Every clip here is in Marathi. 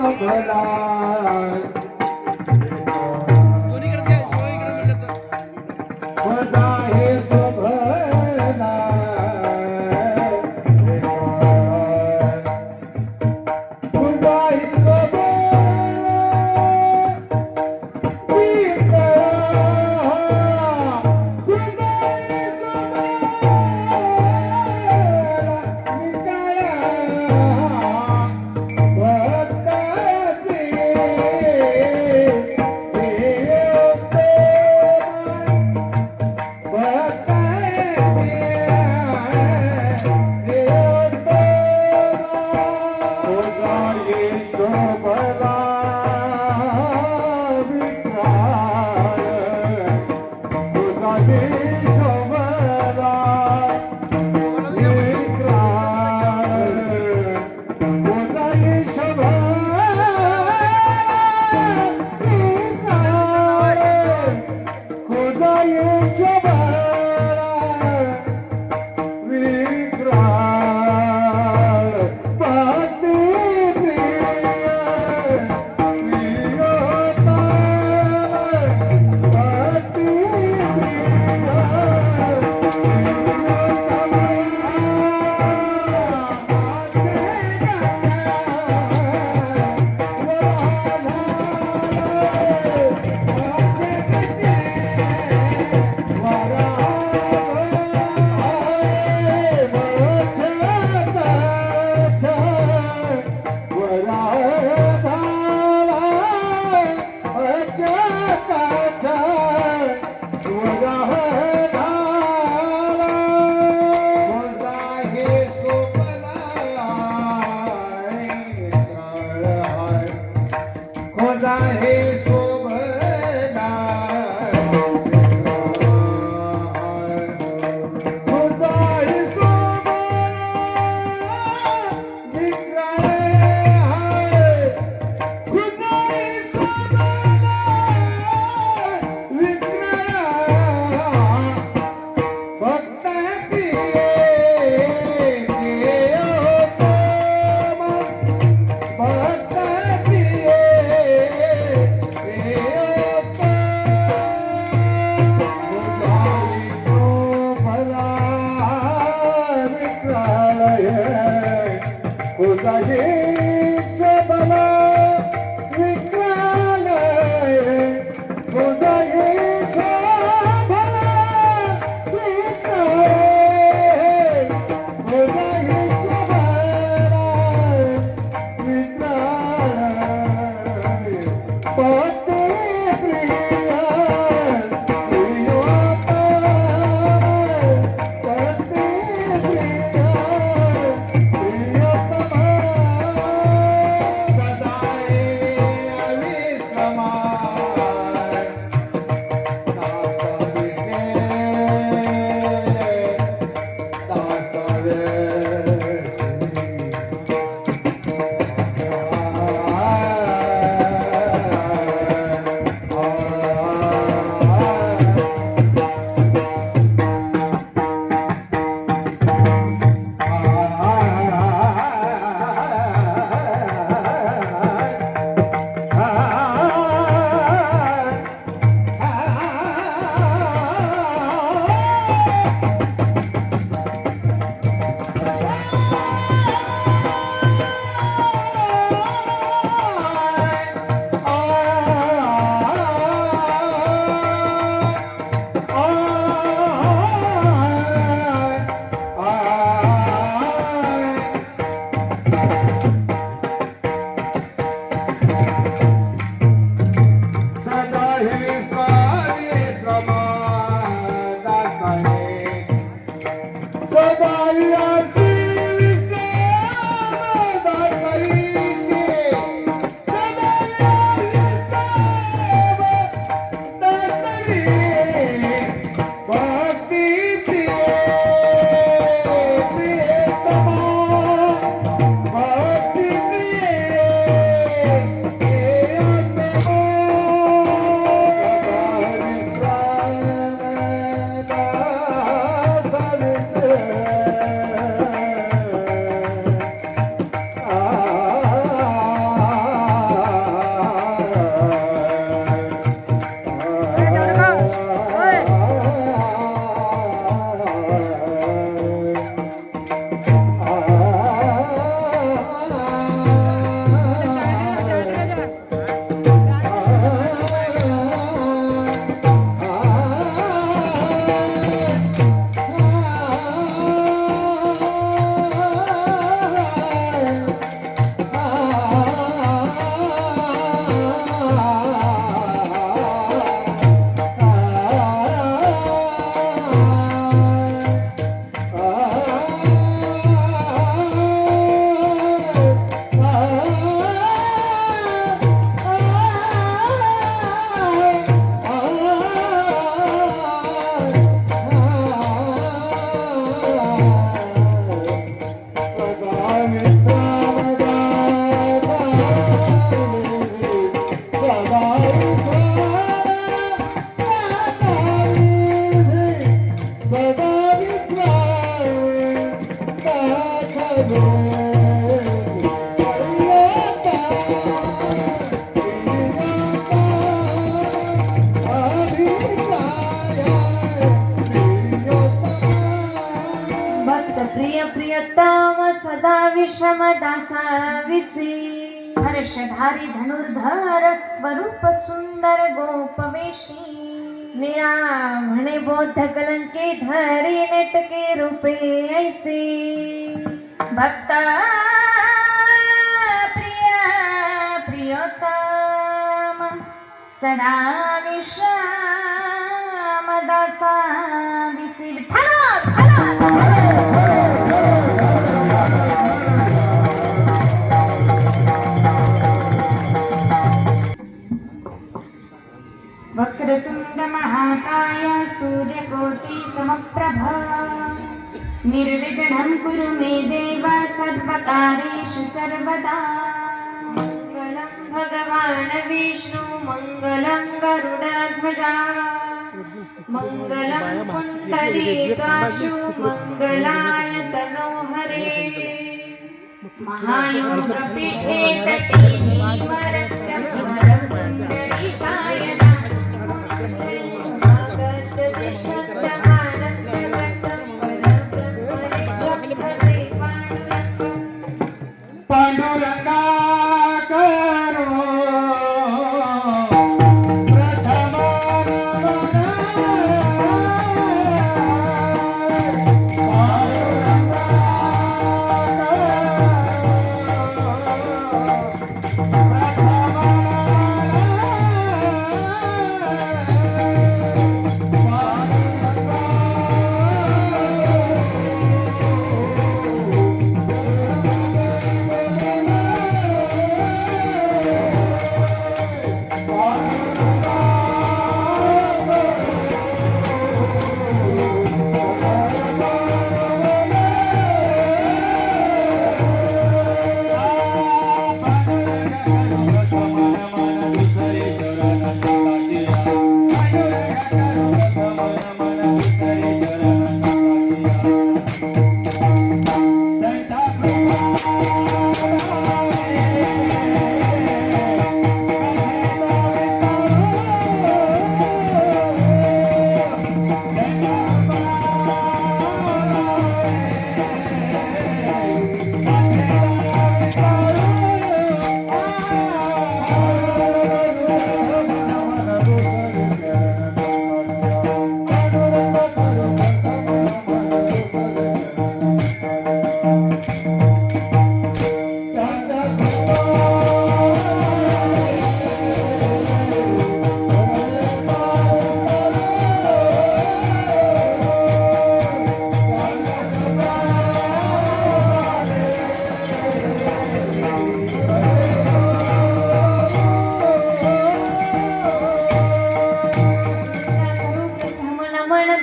शोभला खुदा हे शोभला खुदा हे शोभला विसी हर्षधारी धनुर्धर स्वरूप सुंदर गोपवेशी निळा म्हणे बौद्ध कलंके धरी नेटके रूपे ऐसे भक्त प्रिय प्रियोतम सदा विश्राम दासा विसी वक्रतुंड महाकाय सूर्यकोटि समप्रभा निर्विघ्नं कुरु मे देव सर्वकार्येषु सर्वदा मंगलं भगवान् विष्णु मंगलं गरुडध्वजा मंगलं पुण्डरीकाक्षु मंगलाय तनोहरे महायोगपीठे तटे पुण्डरीकाय पांडुरंगा करो प्रथम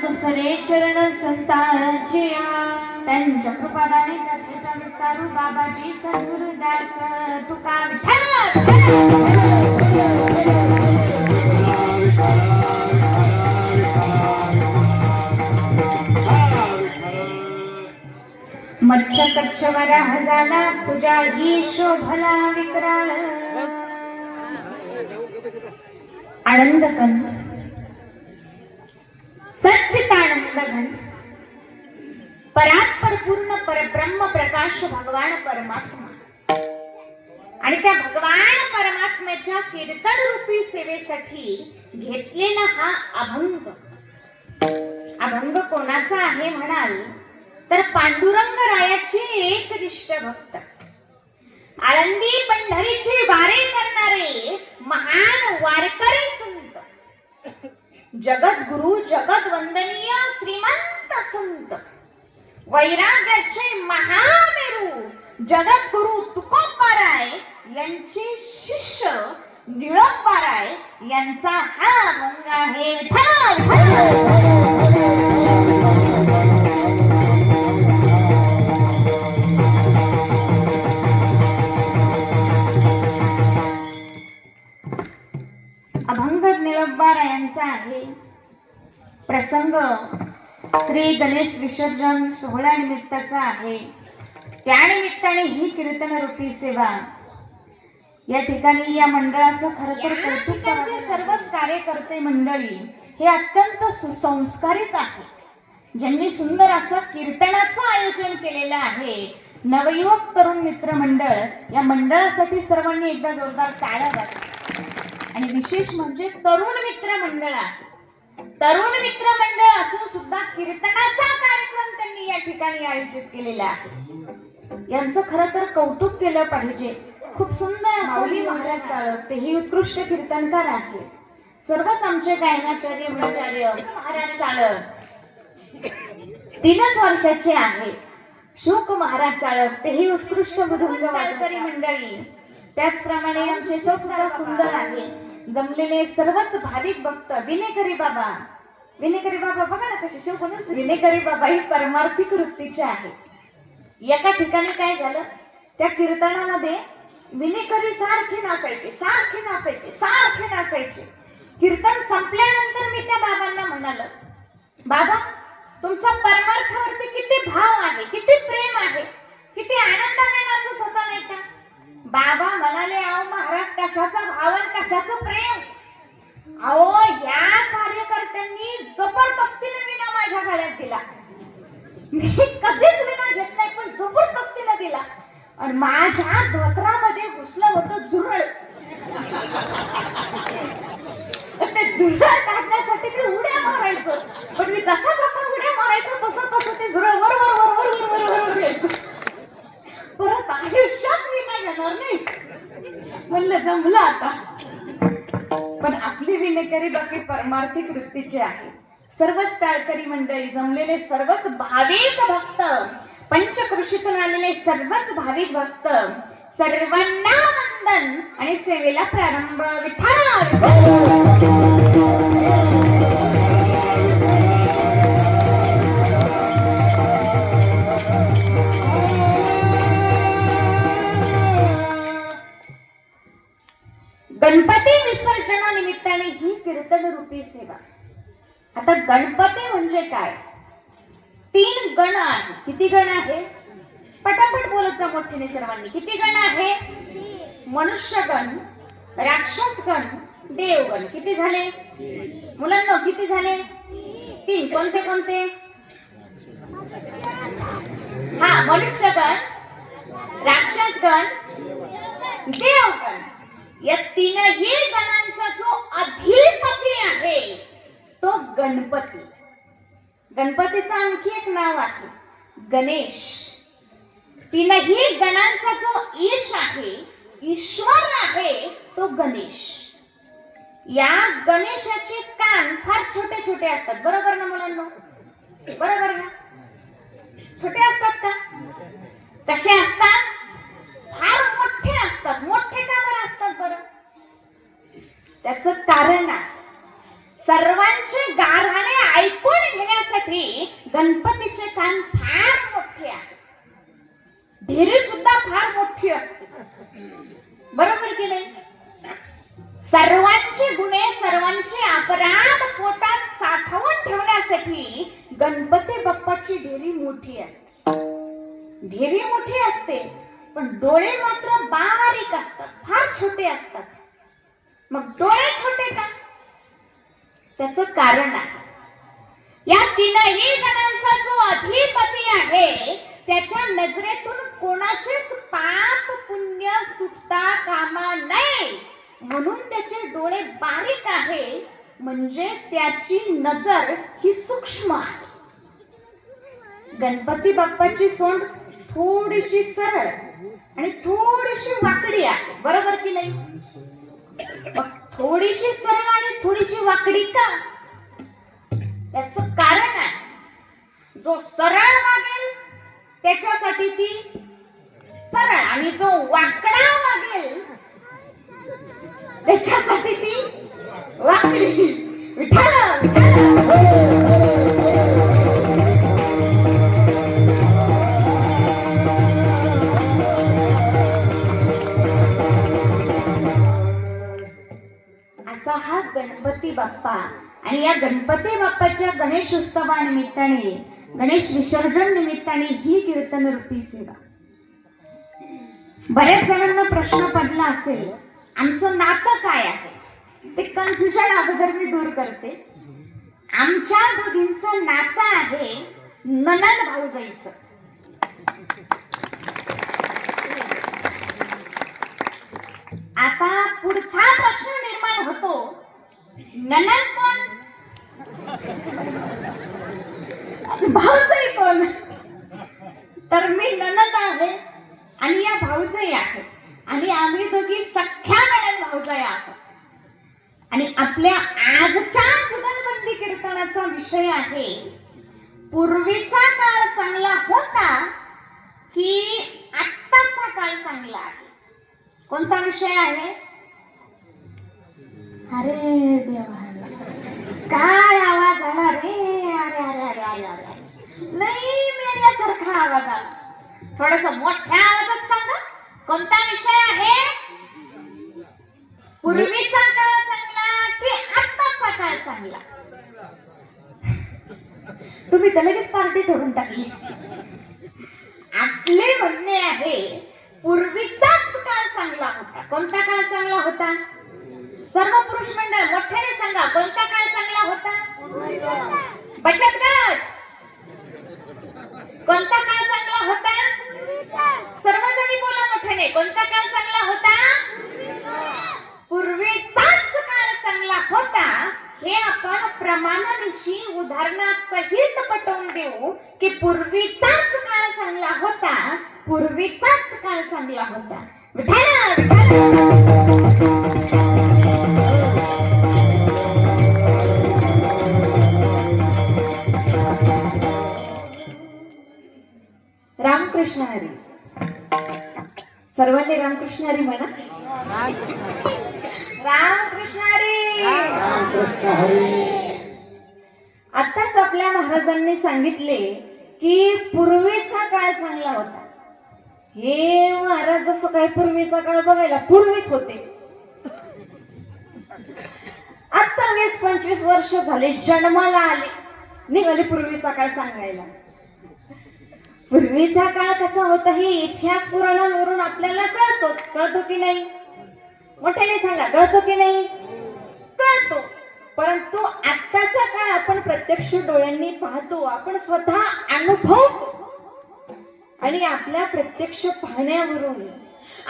दुसरे चरण संतांचे त्यांच्या कृपादाने कथेचा विस्तारू बाबाजी सद्गुरुदास तुका मच्छ कच्छ वराह झाला तुझ्या ही शोभला विक्राळ आनंद कंद सच्चिदानंद घन परात्पर पूर्ण परब्रह्म प्रकाश भगवान परमात्मा आणि त्या भगवान परमात्म्याच्या कीर्तन रूपी सेवेसाठी घेतलेला हा अभंग अभंग कोणाचा आहे म्हणाल तर पांडुरंग रायाचे एकनिष्ठ भक्त आळंदी पंढरीची वारी करणारे महान वारकरी संत जगद्गुरु जगत वंदनीय श्रीमंत संत वैराग्याचे महामेरू जगद्गुरु तुकोबाराय यांचे शिष्य निळोबाराय यांचा हा अभंग आहे अभंग निळोबाराय यांचा आहे प्रसंग श्री गणेश विसर्जन सोहळा निमित्ताचा आहे त्या निमित्ताने ही कीर्तन रूपी सेवा या ठिकाणी या मंडळाचं खरं तर कौतुक करावे सर्वच कार्यकर्ते मंडळी हे अत्यंत सुसंस्कारित आहेत ज्यांनी सुंदर असं कीर्तनाचं आयोजन केलेलं आहे नवयुवक तरुण मित्र मंडळ, या मंडळासाठी सर्वांनी एकदा जोरदार टाळ्या वाजवा. आणि विशेष म्हणजे तरुण मित्र मंडळ आहे. तरुण मित्र मंडळ असून सुद्धा कीर्तनाचा कार्यक्रम त्यांनी या ठिकाणी आयोजित केलेला आहे. यांचं खरं तर कौतुक केलं पाहिजे. खूप सुंदर माऊली महाराज चाळक, तेही उत्कृष्ट कीर्तनकार आहेत. सर्वच आमचे गायनाचार्य गुणाचार्य महाराज चाळक 3च वर्षाचे आहेत. शुक महाराज चाळक, तेही उत्कृष्ट मृदुंग वाजवणारी मंडळी. त्याचप्रमाणे आमचे चौसरा सुंदर आहे. जमलेले सर्वच भाविक भक्त विनेकरी बाबा बघा ना कसे शिवकोणच. विनेकरी बाबा ही परमार्थिक वृत्तीचे आहे. एका ठिकाणी काय झालं, त्या कीर्तनामध्ये विनेकरी सारखे नाचायचे. कीर्तन संपल्यानंतर मी त्या बाबांना म्हणालो, बाबा तुमचा परमार्थावरती किती भाव आहे, किती प्रेम आहे, किती आनंदाने नाचत होता नाही का. बाबा म्हणाले, अहो महाराज कशाचा भाव आणि कशाचं प्रेम. अहो या कार्यकर्त्यांनी जबरदस्तीने विना माझ्या गळ्यात दिला. मी कधीच विना घेत नाही, पण जबरदस्तीने दिला. आणि माझ्या धोत्रामध्ये घुसलं होतं झुरळ. ते झुरळ काढण्यासाठी मी उड्या मारायचो, पण मी जसा उड्या मारायचो तसं ते झुरळ वर घ्यायचं. परत आयुष्यात मी काय घेणार नाही म्हणलं, जमलं आता. पण आपली विनेकरी बाकी परमार्थिक वृत्तीची आहे. सर्वच टाळकरी मंडळी, जमलेले सर्वच भाविक भक्त, पंचकृषीतून आलेले सर्वच भाविक भक्त, सर्वांना वंदन आणि सेवेला प्रारंभ. विठ्ठल गणपती विसर्जनानिमित्ताने ही कीर्तन रूपी सेवा. आता गणपती म्हणजे काय? 3 गण आहे. किती गण आहे? पटापट बोलत जा मोठ्याने सर्वांनी. किती गण आहे? मनुष्यगण, राक्षसगण, देवगण. किती झाले मुलांना? किती झाले? 3. कोणते कोणते? हा, मनुष्यगण, राक्षसगण, देवगण. या 3ही गणांचा जो अधिपती आहे तो गणपती. गणपतीचं आणखी एक नाव आहे गणेश. 3ही गणांचा जो ईश आहे, ईश्वर आहे, तो गणेश. या गणेशाचे कान फार छोटे छोटे असतात. बरोबर ना मुलांना? बरोबर ना? छोटे असतात का? कसे असतात? फार मोठे असतात. मोठे का बरं असतात बरं? त्याचं कारण आहे, सर्वांचे गाऱ्हाणे ऐकून घेण्यासाठी गणपतीचे कान फार मोठे आहेत. ढेरी सुद्धा फार मोठी असते. बरोबर की नाही? सर्वांचे गुन्हे, सर्वांचे अपराध पोटात साठवून ठेवण्यासाठी गणपती बाप्पाची ढेरी मोठी असते. ढेरी मोठी असते, पण डोळे मात्र बारीक असतात, फार छोटे असतात. मग डोळे छोटे का? त्याचं कारण आहे, या 3ही गणांचा जो अधिपती आहे त्याच्या नजरेतून कोणाचेच पाप पुण्य सुटता कामा नये, म्हणून त्याचे डोळे बारीक आहे. म्हणजे त्याची नजर ही सूक्ष्म आहे. गणपती बाप्पाची सोंड थोडीशी सरळ आणि थोडीशी वाकडी आहे. बरोबर की नाही? थोडीशी सरळ आणि थोडीशी वाकडी का? त्याचं कारण आहे, जो सरळ वागेल त्याच्यासाठी ती सरळ, आणि जो वाकडा वागेल त्याच्यासाठी ती वाकडी. विठ्ठल असा हा गणपती बाप्पा. आणि या गणपती बाप्पाच्या गणेश उत्सवानिमित्ताने, गणेश विसर्जन निमित्ताने ही कीर्तन रूपी सेवा. बऱ्याच जणांना प्रश्न पडला असेल, आमचं नातं काय आहे? ते कन्फ्युजन अगोदर मी दूर करते. आमच्या दोघींचं नातं आहे नणंद भाऊजाईचं. आता पुढचा प्रश्न निर्माण होतो, ननंद कोण, भाऊजाई कोण? तर मी ननंद आहे आणि या भाऊजाई आहेत आणि आम्ही दोघी सख्या ननंद भाऊजाई आहोत. आणि आपल्या आजच्या जुगलबंदी कीर्तनाचा विषय आहे, पूर्वीचा काळ चांगला होता की आत्ताचा काळ चांगला आहे. कोणता विषय आहे? अरे देवा, काय आवाज आला रे, अरे अरे अरे अरे अरे, लई मेल्यासारखा आवाज आला. थोडस मोठ्या आवाजात सांगा, कोणता विषय आहे? पूर्वीचा काळ चांगला की आत्ताचा काळ चांगला? तुम्ही तर लगेच पार्टी ठरवून टाकली. आपले म्हणणे आहे, पूर्वीचाच काळ चांगला होता. कोणता काळ चांगला होता? सर्व पुरुष मंडळ मोठ्याने सांगा, कोणता काळ चांगला होता? बचत गट, कोणता काळ चांगला होता? सर्वजणी बोला मोठ्याने, कोणता काळ चांगला होता? पूर्वीचाच काळ चांगला होता. हे आपण प्रमाणानिशी उदाहरणासहित पटवून देऊ की पूर्वीचाच काळ चांगला होता, पूर्वीचाच काळ चांगला होता. विठाला रामकृष्ण हरी. सर्वांनी रामकृष्ण हरी म्हणा. रामकृष्ण हरी. आताच आपल्या महाराजांनी सांगितले की पूर्वीचा काळ चांगला होता. हे महाराज जसं काही पूर्वीचा काळ बघायला पूर्वीच होते. आता 20-25 वर्ष झाले जन्माला आले, निघाले पूर्वीचा काळ सांगायला. पूर्वीचा काळ कसा होता हे इतिहास पुराणांवरून आपल्याला कळतो की नाही? मोठ्याने सांगा, कळतो की नाही? कळतो. परंतु आत्ताचा काळ आपण प्रत्यक्ष डोळ्यांनी पाहतो, आपण स्वतः अनुभवतो. आणि आपल्या प्रत्यक्ष पाहण्यावरून,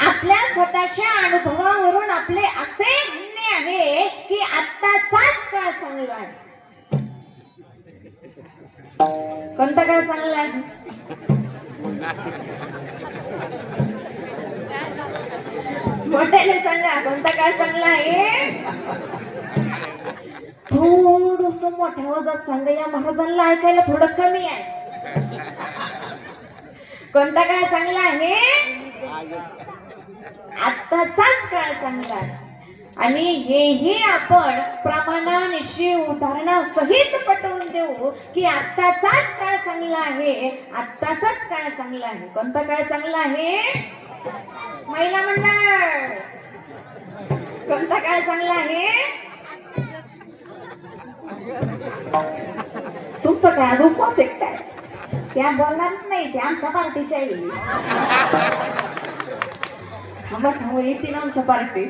आपल्या स्वतःच्या अनुभवावरून आपले असे म्हणणे आहे की आत्ताचाच काळ चांगला आहे. कोणता काळ चांगला आहे? मोठ्याने सांगा, कोणता काळ चांगला आहे? थोडस मोठ्या आवाजात सांगा, या महाराजांना ऐकायला थोडं कमी आहे. कोणता काळ चांगला आहे? आत्ताचाच काळ चांगला आहे. आणि हेही आपण प्रमाणानिशी उदाहरणासहित पटवून देऊ की आत्ताचाच काळ चांगला आहे, आत्ताचाच काळ चांगला आहे. कोणता काळ चांगला आहे? महिला मंडळ, कोणता काळ चांगला आहे? तुमचं काय आज उपवास आहे काय? त्या बोलणारच नाही, ते आमच्या पार्टीच्या येईल. थांबा येतील आमच्या पार्टी.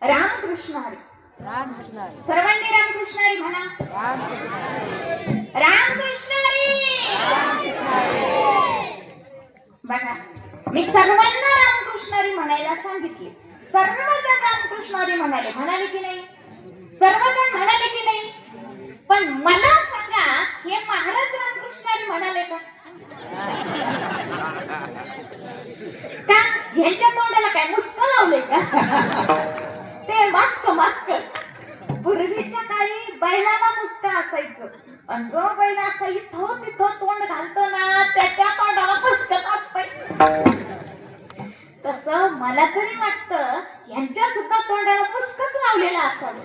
रामकृष्ण हरी. सर्वांनी रामकृष्ण हरी म्हणा. रामकृष्ण हरी. बघा, मी सर्वांना रामकृष्ण हरी म्हणायला सांगितले. सर्वजण रामकृष्ण हरी म्हणाले की नाही? सर्वजण म्हणाले की नाही? पण मला सांगा, हे महाराज रामकृष्ण हरी म्हणाले का? ह्यांच्या तोंडाला काय मुस्क लावले का? ते मास्क. पूर्वीच्या काळी बैलाला मुस्क असायचं, आणि जो बैल असा इथं तिथं तोंड घालतो ना, त्याच्या तोंडाला मुस्कच असतंय. तसं मला तरी वाटतं यांच्या सुद्धा तोंडाला मुस्कच लावलेला असावं.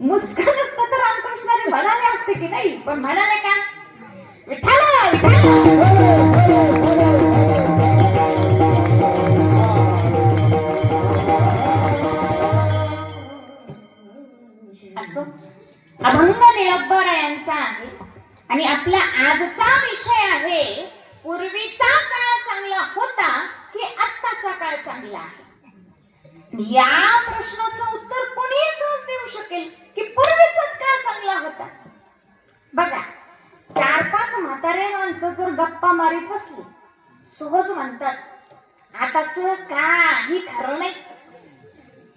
मुस्क नसतं तर रामकृष्ण हरी म्हणाले असते की नाही? पण म्हणाले का? विठ्ठल असं अभंग निलंबरा यांचा आहे. आणि आपला आजचा विषय आहे, पूर्वीचा काळ चांगला होता की आत्ताचा काळ चांगला आहे? या प्रश्नाचं उत्तर कोणी गप्पा मारीत बसली. सहज म्हणतात आताच काही खरं नाही.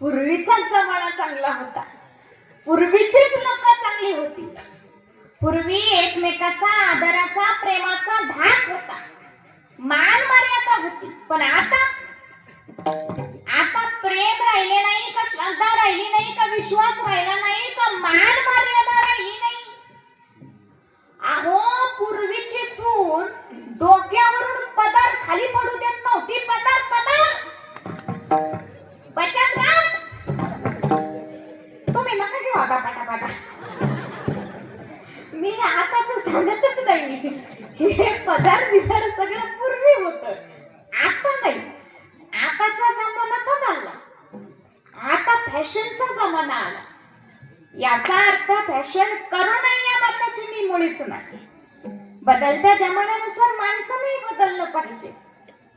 पूर्वीचा जमाना चांगला होता. पूर्वीचीच लोक चांगली होती. पूर्वी एकमेकाचा आदराचा प्रेमाचा धाक होता. मान मर्यादा होती. पण आता प्रेम राहिले नाही का, श्रद्धा राहिली नाही का, विश्वास राहिला नाही का, मान मर्यादा राहिली नाही. अहो पूर्वीची सून डोक्यावरून पदर खाली पडू देत नव्हती. पदर बचत गट तुम्ही नका घेऊ आता पाटापाटा. मी आताच सांगतच नाही. हे पदर बिदर सगळं पूर्वी होत, आता नाही. आताचा जमाना बदलला. आता फॅशनचा जमाना आला. याचा अर्थ फॅशन करू नये या मताची मी मुळीच नाही. बदलत्या जमान्यानुसार माणसाने बदललं पाहिजे.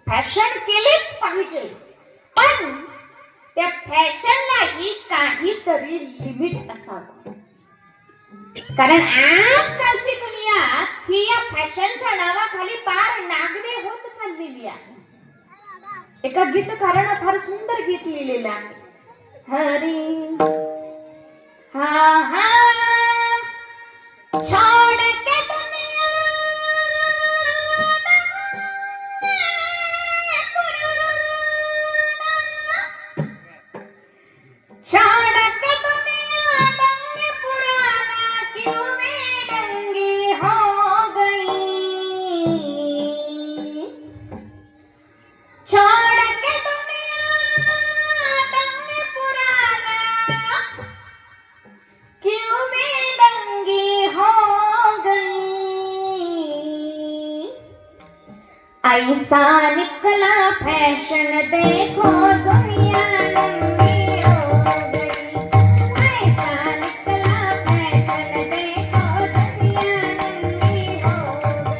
फॅशन केलीच पाहिजे. पण त्या फॅशनलाही काहीतरी लिमिट असावं. कारण आजकालची दुनिया ही या फॅशनच्या नावाखाली पार नागरी होत चाललेली आहे. एका गीतकारानं फार सुंदर गीत लिहिलेलं आहे. हरी हा हा छोड़ के दुनिया छोड़ के दुनिया दंग पुराना क्यों में दंगी हो गई. छोड़ के दुनिया दंग पुराना क्यों में दंगी हो गई. ऐसा निकला फैशन देखो दुनिया दंगी हो गई. ऐसा निकला फैशन देखो दुनिया दंगी हो गई.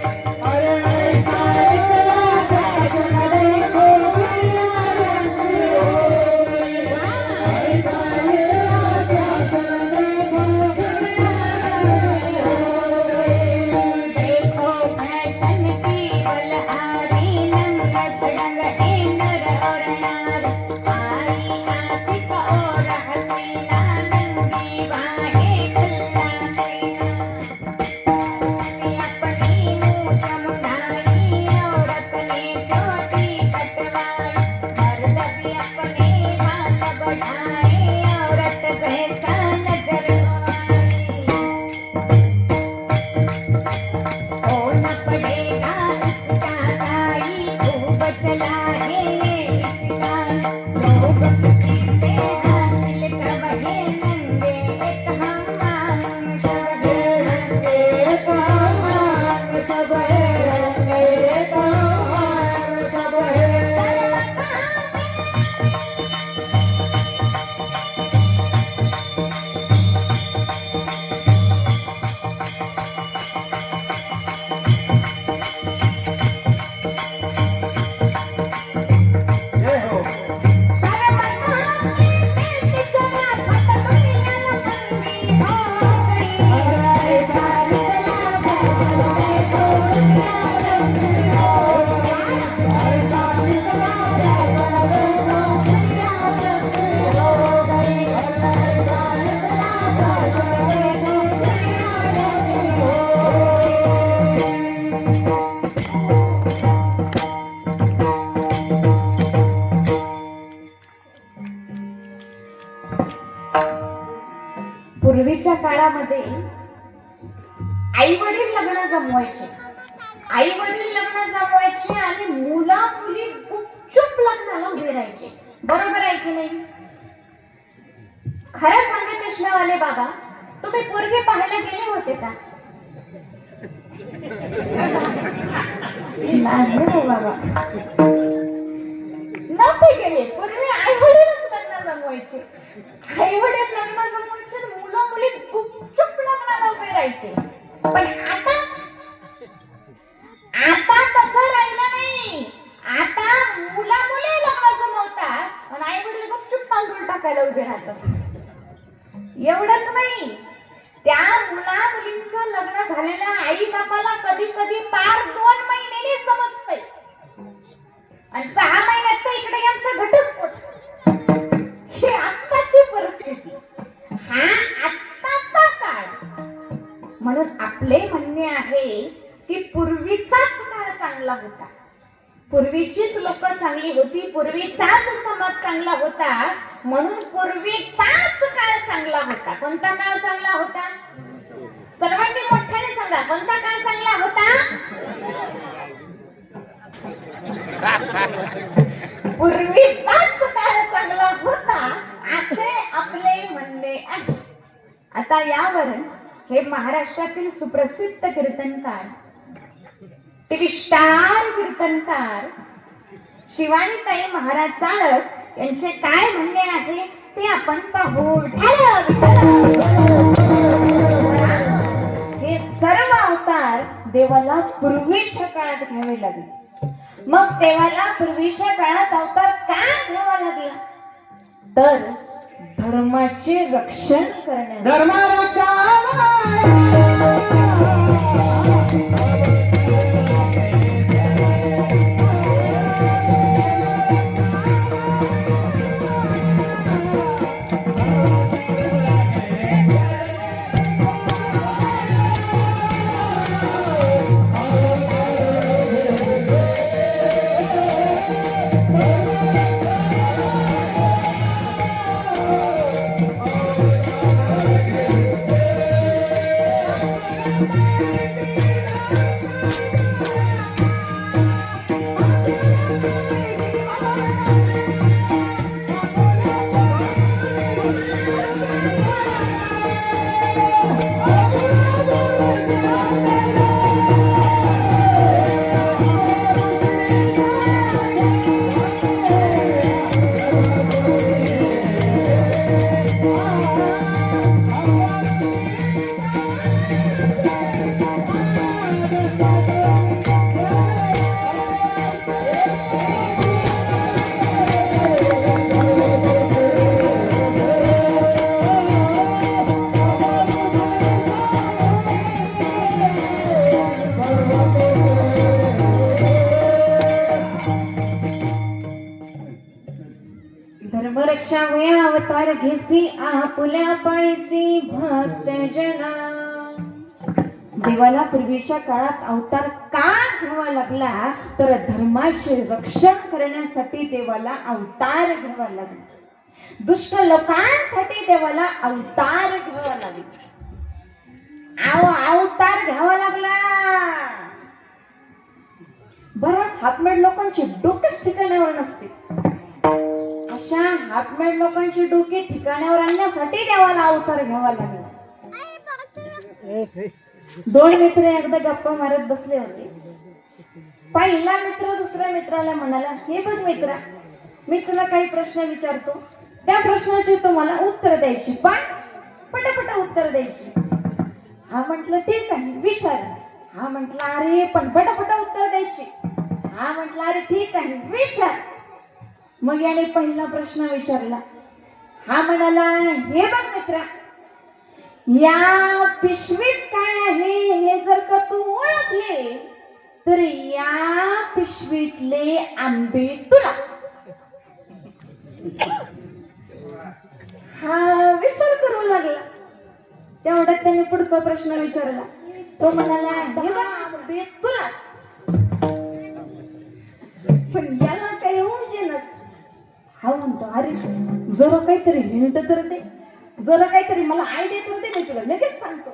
अरे ऐसा निकला फैशन देखो दुनिया दंगी हो गई. ऐसा निकला फैशन देखो दुनिया दंगी हो गई. देखो फैशन की बलहारी नंगत डंगरे नर और नार. आई आशिक और हसीना नंगी बाहें खुल्ला सीना. अपनी मूछ मुंडाई औरत ने चोटी कटवाई. मर्द भी अपने हाथ बढ़ाए औरत कैसा नजर आई. होना पड़ेगा इसका दाई. खूब चला है ये रिश्ता. लोग किसी से हासिल करवाए नंगे एक हम सब रंगे कहां सब है, रंगे कहां सब है. जय हो. पूर्वीच्या काळामध्ये आई वडील लग्न जमवायचे. आई वडील लग्न जमवायचे आणि मुला मुली गुपचूप लग्नाला उभे राहायचे. बरोबर आहे की नाही? खरं सांगा चष्मावाले बाबा, तुम्ही पूर्वी पाहायला गेले होते का? नाही रे बाबा, नव्हते गेले. पूर्वी आई वडीलच लग्न जमवायचे. आई वडील लग्न जमवायचे, मुलं मुली गुपचूप लग्नाला उभे राहायचे. पण आता तसं राहिलं नाही. आता मुला मुली लग्न जमवतात आणि आई वडील गुपचूप तांदूळ टाकायला उभे राहतात. एवढंच नाही, त्या मुला मुलींचं लग्न झालेल्या आई बापाला कधी कधी पार 2 महिन्याने समजतंय आणि 6 महिन्यात तर इकडे यांचा घटस्फोट. ही आत्ताची परिस्थिती, हा आत्ताचा काळ. म्हणून आपले म्हणणे आहे की पूर्वीचाच काळ चांगला होता, पूर्वीचीच लोक चांगली होती, पूर्वीचाच समाज चांगला होता. म्हणून पूर्वीचाच काळ चांगला होता. कोणता काळ चांगला होता? सर्वांनी मोठ्याने सांगा, कोणता काळ चांगला होता? पूर्वीचाच काळ चांगला होता असे आपले म्हणणे आहे. आता यावर हे महाराष्ट्रातील सुप्रसिद्ध कीर्तनकार, टीव्ही स्टार कीर्तनकार शिवानीताई महाराज चाळक यांचे काय म्हणणे आहे ते आपण पाहू. हे सर्व अवतार देवाला पूर्वीच्या काळात घ्यावे लागले. मग देवाला पूर्वीच्या काळात अवतार का घ्यावा लागला? तर धर्माचे रक्षण करण्यासाठी. धर्मरक्षा होया अवतार घेसी आपुल्या पाळीसी भक्त जना. देवाला पूर्वीच्या काळात अवतार का घ्यावा लागला? तर धर्माचे रक्षण करण्यासाठी देवाला अवतार घ्यावा लागला. दुष्ट लोकांसाठी देवाला अवतार घ्यावा लागला. अवतार घ्यावा लागला. बऱ्याच हातमेड लोकांची डोकेच ठिकाणावर नसते. अशा हातमेड लोकांची डोके ठिकाणावर आणण्यासाठी देवाला अवतार घ्यावा लागला. 2 मित्र एकदा गप्पा मारत बसले होते. पहिला मित्र दुसऱ्या मित्राला म्हणाला, हे बघ मित्रा, मी तुला काही प्रश्न विचारतो, त्या प्रश्नाची तुम्हाला उत्तर द्यायची, पण पटापट उत्तर द्यायची. हा म्हटलं ठीक आहे विचार. हा म्हटला अरे पण पटापट उत्तर द्यायची. हा म्हटला अरे ठीक आहे विचार. मग याने पहिला प्रश्न विचारला. हा म्हणाला, हे बघ मित्रा, या पिशवीत काय आहे हे जर का तू ओळखले तर या पिशवीतले आंबे तुला. हा विचार करू लागला. तेवढ्यात त्याने पुढचा प्रश्न विचारला. तो म्हणाला, हे बघ आंबे तुलाच. पण याला काही उमजेनच. हा म्हणतो, अरे जरा काहीतरी हिंट तर दे, जरा काहीतरी मला आयडिया तर दे, मी तुला लगेच सांगतो.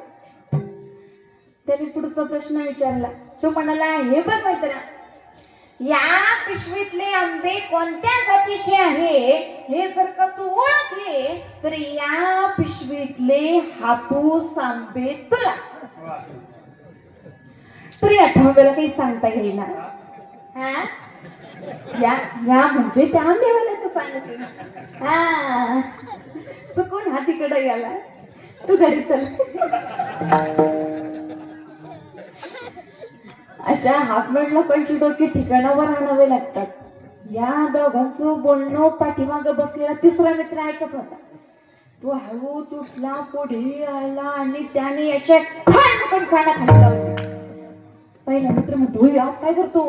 त्याने पुढचा प्रश्न विचारला. तो म्हणाला, हे बघ मैत्रा, या पिशवीतले आंबे कोणत्या जातीचे आहे हे जर का तू ओळखले तर या पिशवीतले हापूस आंबे तुला. तरी आठवड्याला काही सांगता येईना. हा या म्हणजे त्या आंबेवाल्याचं सांगितलं. हा चुकून हा तिकडे गेला. तू घरी चल. अशा हातमड लोकांची डोकी ठिकाणावर आणावे लागतात. या दोघांचं बोलणं पाठीमागं बसलेला तिसरा मित्र ऐकत होता. तो हळूच उठला, पुढे आला आणि त्याने याच्या खान खाली लावली. पहिला मित्र म्हणतो, होय आज काय करतो,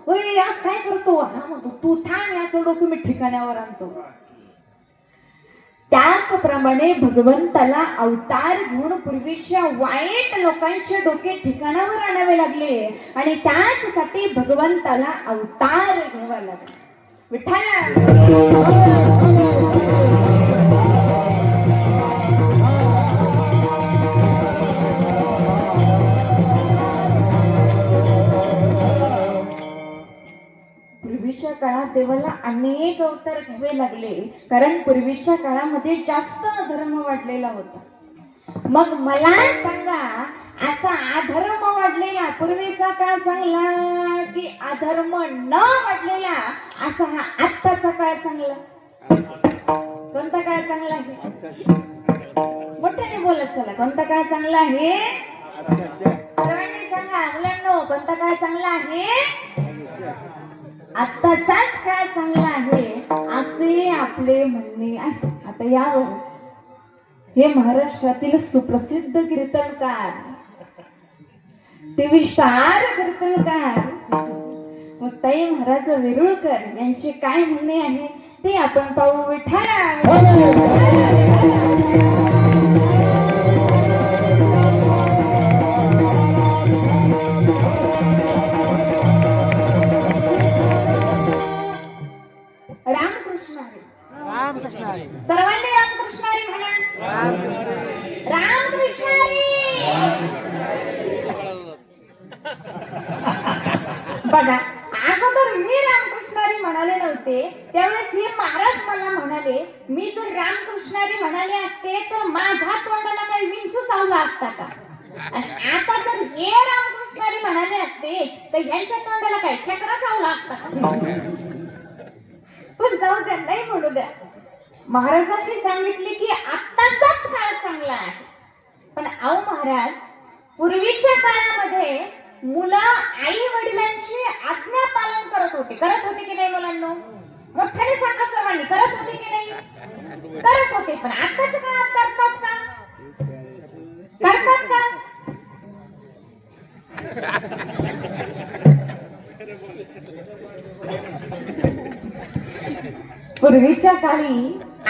होय आज काय करतो. हा म्हणतो, तू थांब, याचं डोकं मी ठिकाण्यावर आणतो. त्याचप्रमाणे भगवंताला अवतार घेऊन पूर्वीच्या वाईट लोकांचे डोके ठिकाणावर आणावे लागले आणि त्याचसाठी भगवंताला अवतार घ्यावा लागला. विठ्ठला पूर्वीच्या काळात देवाला अनेक अवतार घ्यावे लागले, कारण पूर्वीच्या काळामध्ये जास्त अधर्म वाढलेला होता. मग मला सांगा, असा अधर्म वाढलेला पूर्वीचा काळ चांगला की अधर्म न वाढलेला असा हा आत्ताचा काळ चांगला? कोणता काळ चांगला आहे? मोठ्याने बोलत चला, कोणता काळ चांगला आहे? सर्वांनी सांगा मुलांनो, कोणता काळ चांगला आहे? आत्ताचाच काळ चांगला आहे असे आपले म्हणणे आहे. आता यावर हे महाराष्ट्रातील सुप्रसिद्ध कीर्तनकार, टीव्ही स्टार कीर्तनकार मुक्ताई महाराज वेरुळकर यांचे काय म्हणणे आहे ते आपण पाहू. विठ्ठला रामकृष्ण हरी. सर्वांनी रामकृष्ण हरी म्हणा. रामकृष्ण हरी. बघा, अगोदर मी रामकृष्ण हरी म्हणाले नव्हते, त्यावेळेस हे महाराज मला म्हणाले, मी जर रामकृष्ण हरी म्हणाले असते तर माझ्या तोंडाला काही विंचू चावला असता का? आणि आता जर हे रामकृष्ण हरी म्हणाले असते तर यांच्या तोंडाला काय खेकडा चावला असता का? पण जाऊ द्या, नाही म्हणू द्या. महाराजांनी सांगितले की आत्ताचाच काळ चांगला आहे. पण अहो महाराज, पूर्वीच्या काळामध्ये मुलं आई वडिलांची आज्ञा पालन करत होते की नाही मुलांनो? मोठ्याने सांगा सर्वांनी, करत होते की नाही? करत होते. पण आत्ताच्या काळात करतात का? करतात का? पूर्वीच्या काळी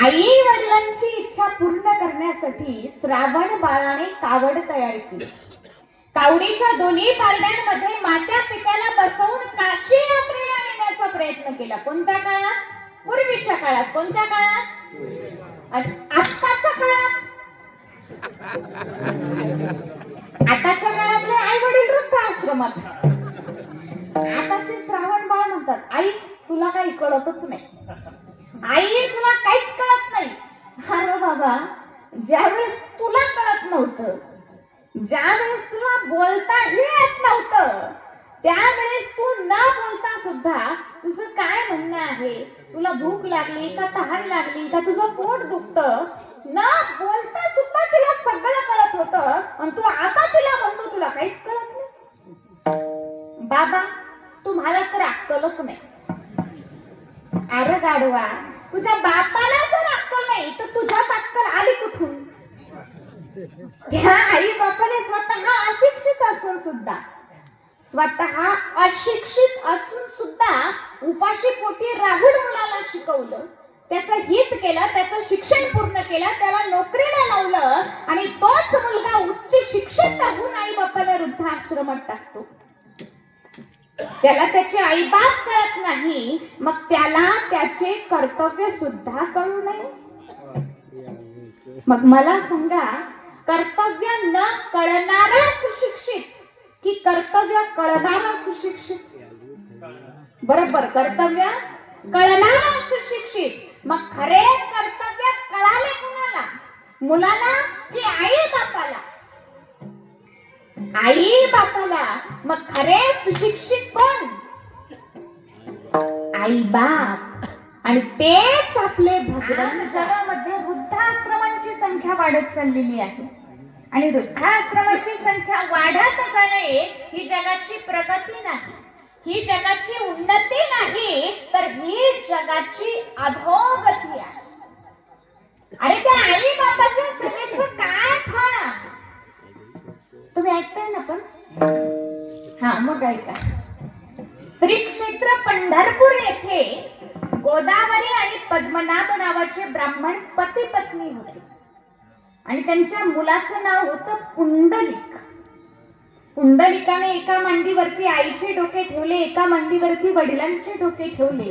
आई वडिलांची इच्छा पूर्ण करण्यासाठी श्रावण बाळाने कावड तयार केली. कावडीच्या दोन्ही पारड्यांमध्ये मात्या पित्याला बसवून काशी यात्रेला नेण्याचा प्रयत्न केला. कोणत्या काळात? पूर्वीच्या काळात. कोणत्या काळात? आत्ताच्या काळात. आताच्या काळातले आई वडील वृद्धाश्रमात. आताचे श्रावण बाळ म्हणतात, आई तुला काही कळतच नाही, आई तुला काहीच कळत नाही. अरे बाबा, ज्यावेळेस तुला कळत नव्हतं, ज्यावेळेस तुला बोलताही येत नव्हतं, त्यावेळेस तू न बोलता सुद्धा तुझं काय म्हणणं आहे, तुला भूक लागली का, तहान लागली का, तुझं पोट दुखतं, न बोलता सुद्धा तिला सगळं कळत होतं. आणि तू आता तिला म्हणतो तुला काहीच कळत नाही. बाबा, तुम्हाला तर अक्कलच नाही. अरे गाढवा, तुझ्या बापाला जर अक्कल नाही तर तुझ्यात अक्कल आली कुठून? ह्या आई बापाने स्वतः अशिक्षित असून सुद्धा उपाशी पोटी राहुल मुलाला शिकवलं, त्याचं हित केलं, त्याचं शिक्षण पूर्ण केलं, त्याला नोकरीला लावलं आणि तोच मुलगा उच्च शिक्षित होऊन आई बापाला वृद्धाश्रमात टाकतो. त्याला त्याचे आई बाप कळत नाही, मग त्याला त्याचे कर्तव्य सुद्धा कळू नये. मग मला सांगा, कर्तव्य न कळणारा सुशिक्षित की कर्तव्य कळणारा सुशिक्षित? बरोबर, कर्तव्य कळणारा सुशिक्षित. मग खरे कर्तव्य कळाले कुणाला? मुलाला की आई बापाला? आई बापाला. मग खरे सुशिक्षित कोण? आई बाप. आणि तेच आपले भगवान. जगामध्ये वृद्धाश्रमांची संख्या वाढत चाललेली आहे आणि वृद्धाश्रमाची संख्या वाढत जाणे ही जगाची प्रगती नाही, ही जगाची उन्नती नाही, तर ही जगाची अधोगती आहे. आणि त्या आई बाप हा मग ऐका. श्री क्षेत्र पंढरपूर येथे गोदावरी आणि पद्मनाभ नावाचे ब्राह्मण पती पत्नी होते आणि त्यांच्या मुलाचं नाव होतं पुंडलिक. पुंडलिकाने एका मांडीवरती आईचे डोके ठेवले, एका मांडीवरती वडिलांचे डोके ठेवले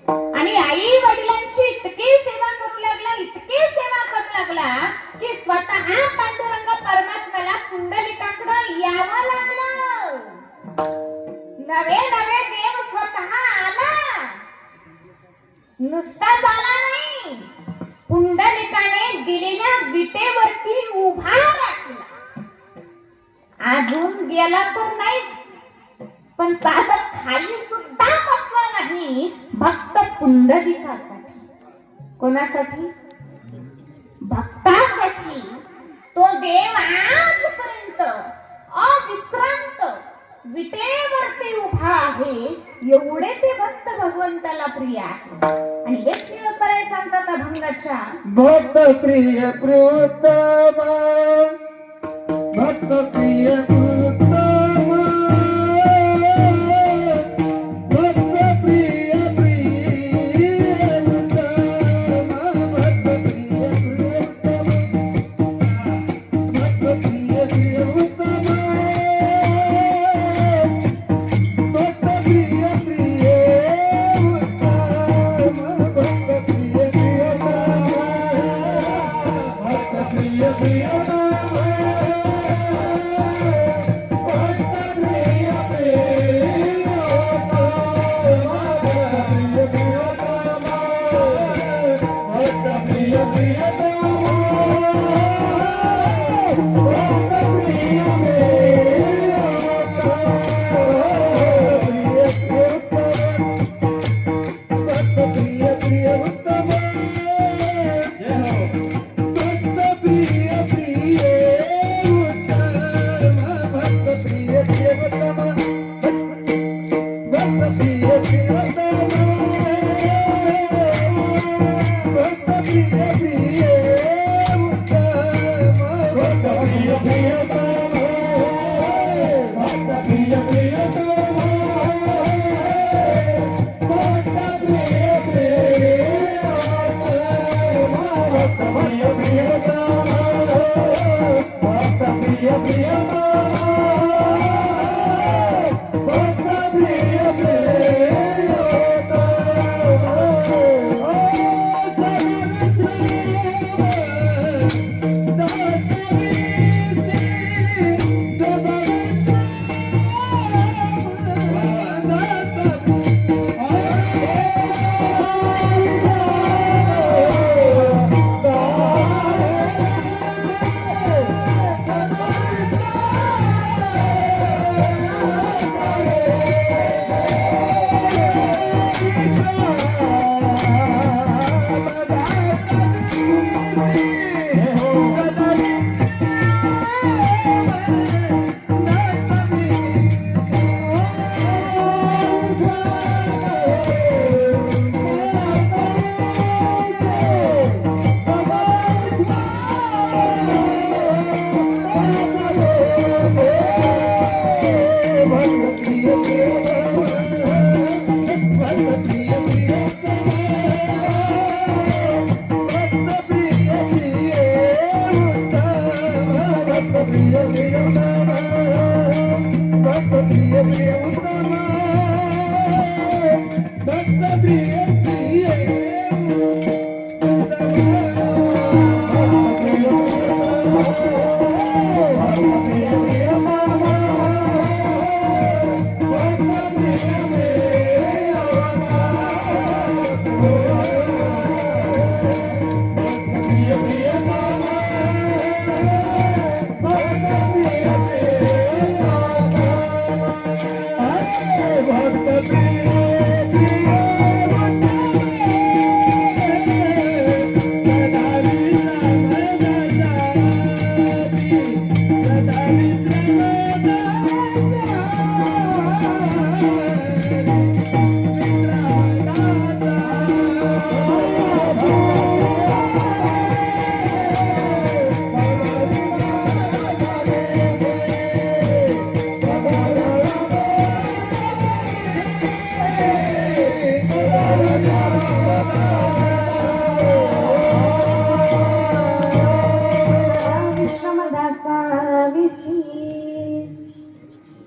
आणि आई वडिलांची इतकी सेवा करू लागला, इतकी सेवा करू लागला की स्वतः पांडुरंग परमात्म्याला पुंडलिकाकडे यावं लागलं. नवे नवे देव स्वतः आला, नुसता झाला नाही, पुंडलिकाने दिलेल्या विटेवरती उभा राहिला. अजून गेला तर नाहीच, पण साधं खाली सुद्धा बसला नाही, भक्त पुंडलिकासाठी. कोणासाठी? भक्तासाठी. तो देव आजपर्यंत अविश्रांत विटेवरती उभा आहे, एवढे ते भक्त भगवंताला प्रिय आहे. आणि हेच निरंतर सांगतात अभंगाच्या. भक्त प्रिय प्रियोत्तम, भक्त प्रिय प्रियोत्तम, भक्त प्रिय प्रियोत्तम, भक्त प्रिय प्रियोत्तम, भक्त प्रिय प्रियोत्तम, भक्त प्रिय प्रियोत्तम, भक्त प्रिय प्रियोत्तम, भक्त प्रिय प्रियोत्तम. हो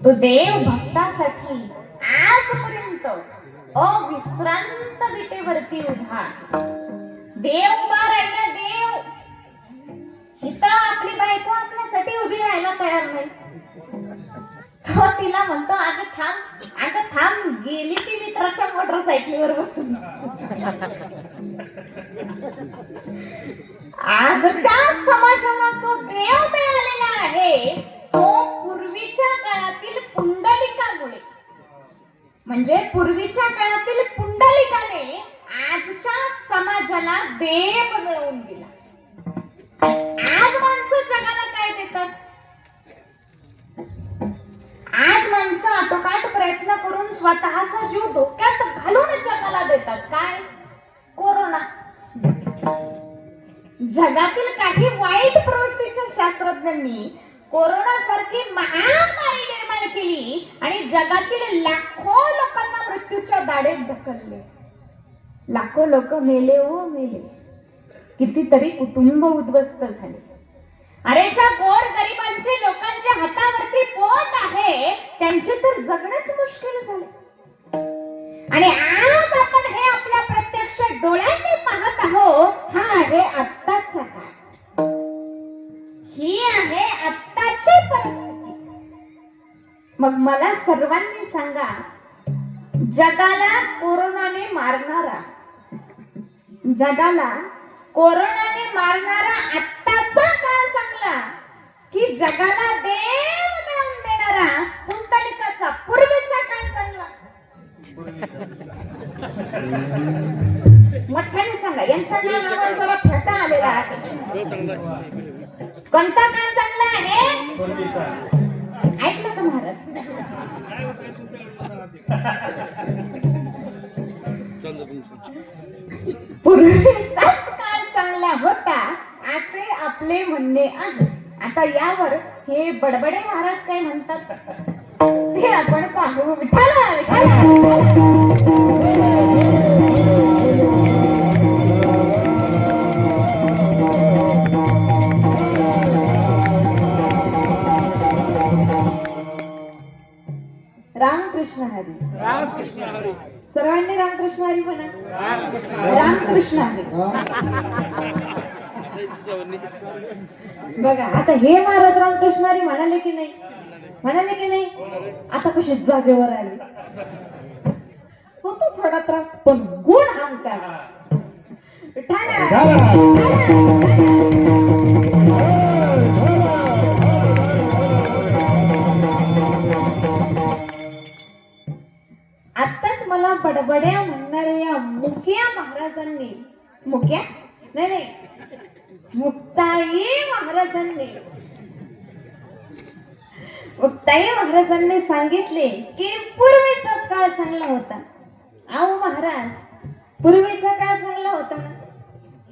तो देव भक्तासाठी आजपर्यंत अविश्रांत विटेवरती उभा. देव उभा राहिला. देव इथं आपली बायको आपल्यासाठी उभी राहायला तयार नाही. तो तिला म्हणतो अगं थांब गेली ती मित्राच्या मोटरसायकलीवर बसून. आजच्या समाजाला जो देव मिळालेला आहे तो पूर्वीच्या काळातील पुंडलिकामुळे, म्हणजे पूर्वीच्या काळातील पुंडलिकाने आजच्या समाजाला देव मिळवून दिला. आज माणसं जगाला काय देतात? आज माणसं आटोकाट प्रयत्न करून स्वतःचा जीव धोक्यात घालून जगाला देतात. काय? कोरोना. जगातील काही वाईट प्रवृत्तीच्या शास्त्रज्ञांनी कोरोना सारखी महामारी निर्माण केली आणि जगातील लाखो लोकांना मृत्यूच्या दाढेत ढकलले. लाखो लोक मेले हो मेले. कितीतरी कुटुंब उद्ध्वस्त झाले. अरे ज्या गोर गरिबांचे लोकांच्या हातावरती पोट आहे त्यांचे तर जगणंच मुश्किल झाले. आणि आज आपण हे आपल्या प्रत्यक्ष डोळ्यांनी पाहत आहोत. हा आहे आत्ताचा काळ. ही आहे आत्ताची परिस्थिती. मग मला सर्वांनी सांगा, जगाला कोरोनाने मारणारा, जगाला कोरोनाने मारणारा आत्ताचा काळ चांगला की जगाला देव मिळवून देणारा पुंडलिकाचा पूर्वीचा काळ चांगला? मोठ्याने सांगा. यांच्या नावावर जरा फेटा आलेला आहे. कोणता काळ चांगला आहे? ऐकलं का महाराज? पूर्वीचाच काळ चांगला होता असे आपले म्हणणे आहे. आता यावर हे बडबडे महाराज काय म्हणतात ते आपण पाहू. विठ्ठला रामकृष्ण हरी. रामकृष्ण हरी. सर्वांनी रामकृष्ण हरी म्हणा. रामकृष्ण हरी. बघा आता हे महाराज रामकृष्ण हरी म्हणाले की नाही? म्हणाले की नाही? आता कशी जागेवर आले. होतो थोडा त्रास पण गुण अहंकार. आत्ताच मला बडबड्या म्हणणाऱ्या मुक्या महाराजांनी, मुक्या नाही मुक्ताई महाराजांनी सांगितले की पूर्वीचा काळ चांगला होता. अहो महाराज, पूर्वीचा काळ चांगला होता ना,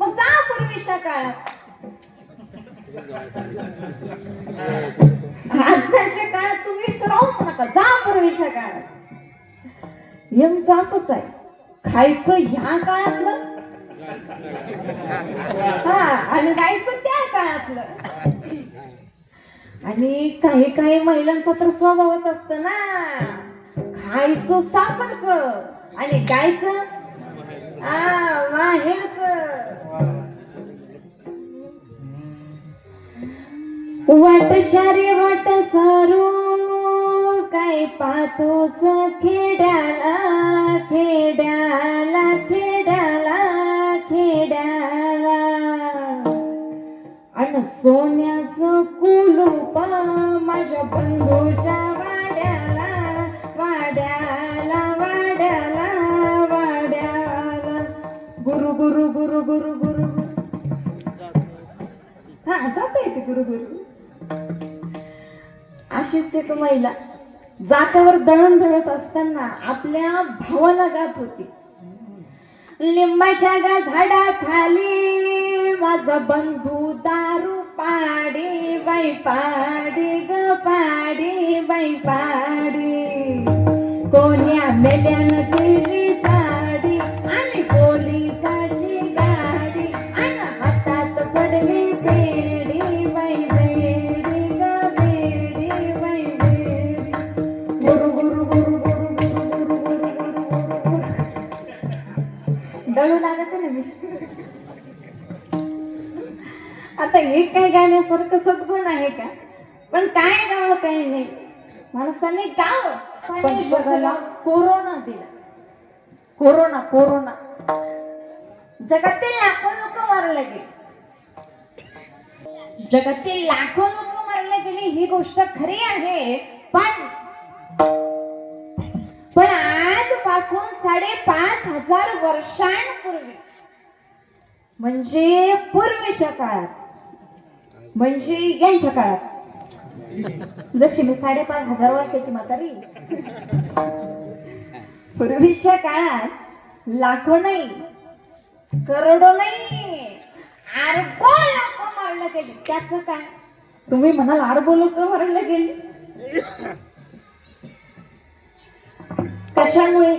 मग जा पूर्वीच्या काळात. आजच्या काळात तुम्ही राहूच नका, जा पूर्वीच्या काळात. यांचं असंच आहे, खायचं ह्या काळातलं हा आणि राहायचं त्या काळातलं. आणि काही काही महिलांचा तर स्वभावच असतं ना, खायचं सासरचं आणि गायचं माहेरचं. वाट शारे वाट सारू काय पाहतोस खेड्याला खेड्याला खेड्याला खेड्याला. अन सोन्याचं कुलूप माझ्या बंधूच्या वाड्याला वाड्याला वाड्याला वाड्याला. गुरु गुरु गुरु गुरु गुरु हा जाता येते गुरु गुरु. अशीच एक महिला जात्यावर दळण दळत असताना आपल्या भावाला गात होती, लिंबाच्या गा झाडाखाली माझा बंधू दारू पाडी बाई पाडी ग पाडी बाई पाडी. कोण्या मेल्यानं केली साडी आणि पोलिसाची गाडी आणि हातात पडली पेडी बाई बेडी ग बेडी बाई बेडी. आता हे काय गाण्यासारखं सद्गुण आहे का? पण काय गावं काही नाही, माणसाने गाव पण जगाला कोरोना दिला. कोरोना कोरोना जगातील लाखो लोक मारले गेले, जगातील लाखो लोक मारले गेले ही गोष्ट खरी आहे. पण आजपासून 5,500 वर्षांपूर्वी म्हणजे पूर्वीच्या काळात, म्हणजे यांच्या काळात, जशी मी 5,500 वर्षाची म्हातारी, पूर्वीच्या काळात लाखो नाही, करोडो नाही, अरबो लोक मारले गेले. त्याचं काय? तुम्ही म्हणाल अरबो लोक मारले गेले कशामुळे?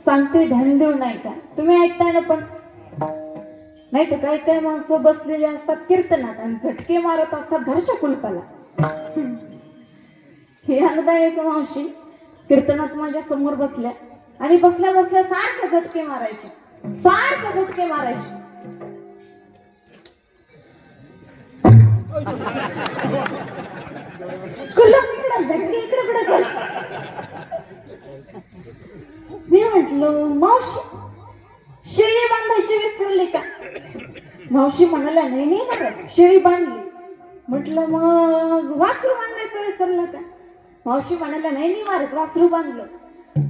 सांगते, ध्यान देऊ नाही का? तुम्ही ऐकताय ना? पण नाही तर काही काही माणसं बसलेले असतात कीर्तनात आणि झटके मारत असतात घरच्या कुलपाला. हे अगदा एक मावशी कीर्तनात माझ्या समोर बसल्या आणि बसल्या बसल्या सारखं झटके मारायचे, सारखं झटके मारायचे. मी म्हटलं मावशी शेळी बांधायची विसरली का? मावशी म्हणाल्या नाही नाही ना शेळी बांधली. म्हटलं मग वासरू बांधायचं विसरलं का? मावशी म्हणाल्या नाही नाही मारत वासरू बांधलं.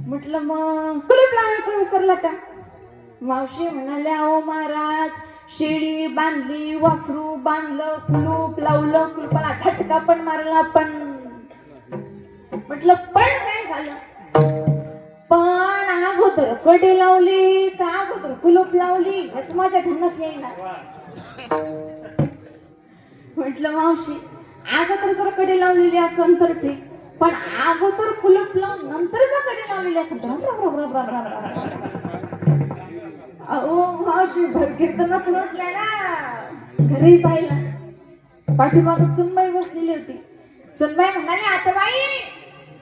म्हटलं मग कुलूप लावायचं विसरलं का? मावशी म्हणाल्या ओ महाराज शेळी बांधली, वासरू बांधलं, कुलूप लावलं, कुलपाला झटका पण मारला. पण म्हटलं पण काय झालं? पण अगोदर कडी लावली का अगोदर कुलूप लावली हेच माझ्या ध्यानात येईना. म्हटलं मावशी अगोदर जर कडी लावलेली असेल तर ठीक, पण अगोदर कुलूप लावून नंतर जर कडी लावलेली असेल तर अहो मावशी भर कीर्तनात लोटल्या ना घरी जायला. पाठीमाग सुनबाई बसलेली होती. सुनबाई म्हणाली आता बाई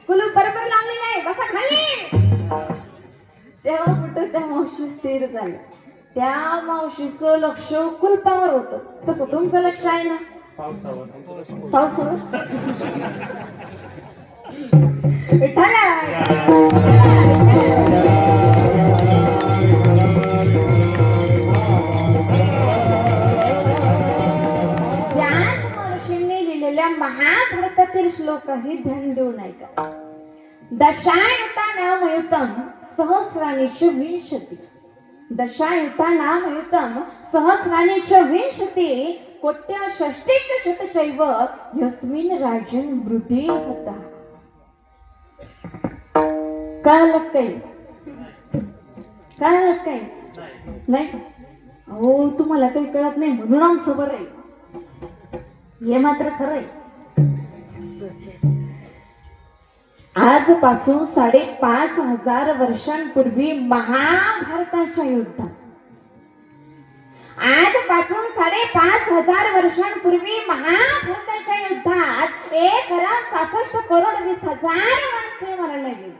कुलूप बरोबर लावलेली आहे, बसा खाली. तेव्हा कुठं त्या मावशी स्थिर झाल्या. त्या मावशीचं लक्ष कुलपावर होतं. तसं तुमचं लक्ष आहे ना पावसावर. महाभारतातील श्लोकही ध्यान देऊ नाही का? दशायुतानामयुतम सहस्राणीच विंशती, दशायुतानामयुतम सहस्राणीच विंशती कोट्यषष्टिक शतचैव यस्मिन् राजन् वृद्धि होता. कळलं काही? कळलं काही नाही? अहो तुम्हाला काही कळत नाही म्हणून आमचं बरं आहे, हे मात्र खरं आहे. आजपासून 5,500 वर्षांपूर्वी महाभारताच्या युद्धात, आजपासून 5,500 वर्षांपूर्वी महाभारताच्या युद्धात 1,66,20,000 माणसे मारले गेली.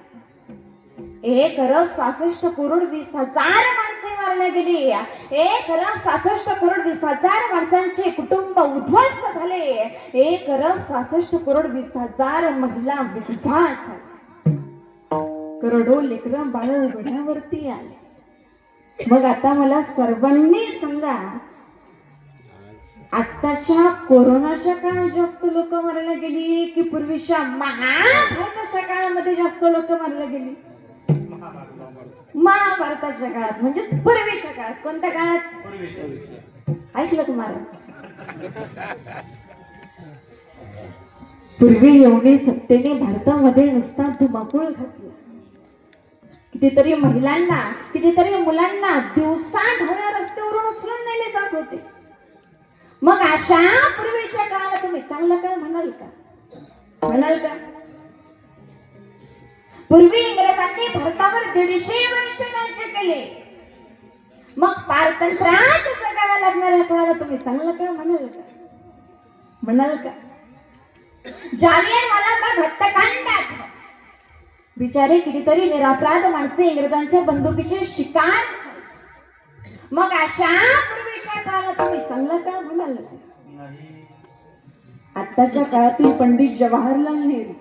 1,66,20,000 माणसे मारले गेली. 1,66,20,000 माणसांचे कुटुंब उद्ध्वस्त झाले. 1,66,20,000 महिला विधवा झाल्या. करोडो लेकरं बाळ उघड्यावरती आले. मग आता मला सर्वांनी सांगा, आताच्या कोरोनाच्या काळात जास्त लोक मारले गेली की पूर्वीच्या महाभारताच्या काळामध्ये जास्त लोक मारले गेली? महाभारताच्या काळात म्हणजे पूर्वीच्या काळात. कोणत्या काळात? ऐकलं तुम्हाला? पूर्वी एवढे सत्तेने भारतामध्ये नुसता धुमाकूळ घातला. कितीतरी महिलांना, कितीतरी मुलांना दिवसा ढवळ्या रस्त्यावरून उचलून नेले जात होते. मग अशा पूर्वीच्या काळात तुम्ही चांगला काळ म्हणाल का? म्हणाल का? पूर्वी इंग्रजांनी भारतावर 150 वर्ष राज्य केले. मग पारतंत्र्यात जगायला लागणाऱ्या काळाला तुम्ही चांगला काळ म्हणाल का? म्हणाल का? जालियनवाला बाग हत्याकांडात बिचारे कितीतरी निरापराध माणसे इंग्रजांच्या बंदुकीचे शिकार झाले. मग अशा पूर्वीच्या काळाला तुम्ही चांगला काळ म्हणाल का? आताच्या काळातील पंडित जवाहरलाल नेहरू,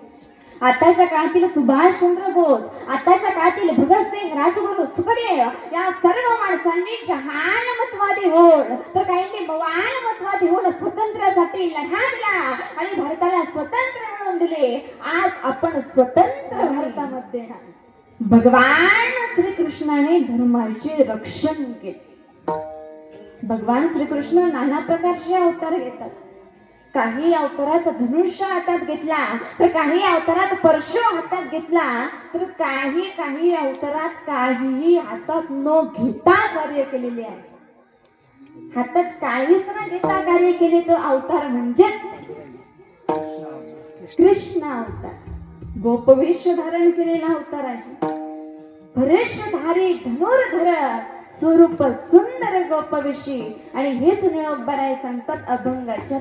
आताच्या काळातील सुभाषचंद्र बोस, आताच्या काळातील भगतसिंग, राजगुरू, सुखदेव या सर्व माणसांनी जहानमतवादी होऊन तर काहींनी मवानमतवादी होऊन स्वातंत्र्यासाठी लढा दिला आणि भारताला स्वतंत्र मिळवून दिले. आज आपण स्वतंत्र भारतामध्ये आहोत. भगवान श्रीकृष्णाने धर्माचे रक्षण केले. भगवान श्रीकृष्ण नाना प्रकारचे अवतार घेतात. काही अवतारात धनुष्य हातात घेतला, तर काही अवतारात परशु हातात घेतला, तर काही अवतारात काहीही हातात न घेता कार्य केलेले आहे. हातात काहीच न घेता कार्य केले तो अवतार म्हणजेच कृष्ण अवतार. गोपवेश धारण केलेला अवतार आहे. भरेशधारी धनुर्धर स्वरूप सुंदर गोपवेशी. आणि हेच निळोबाराय सांगतात अभंगाच्या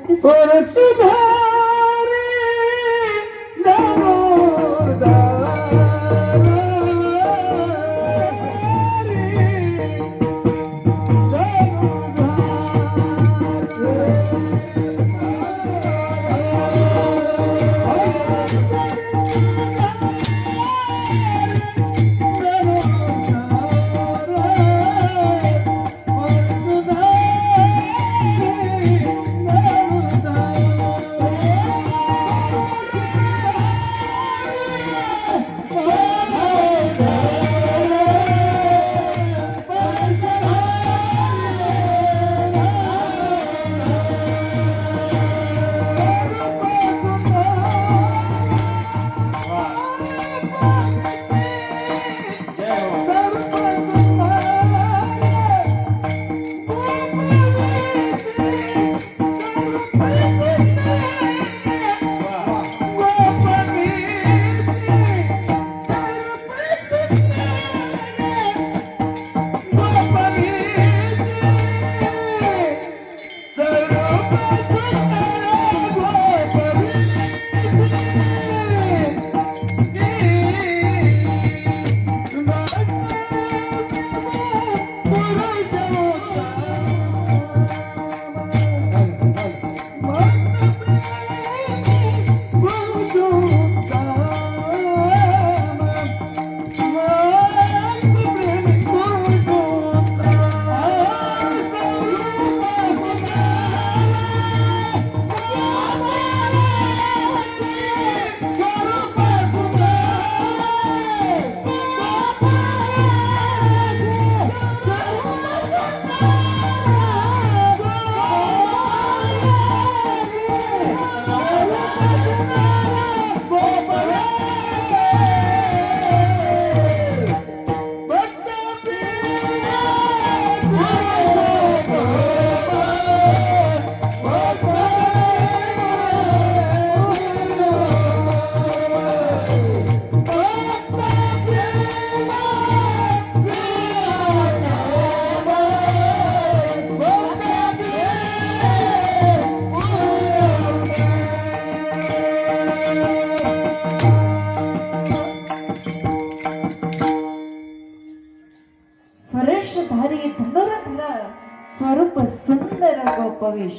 स्वरूप सुंदर गोपवेश.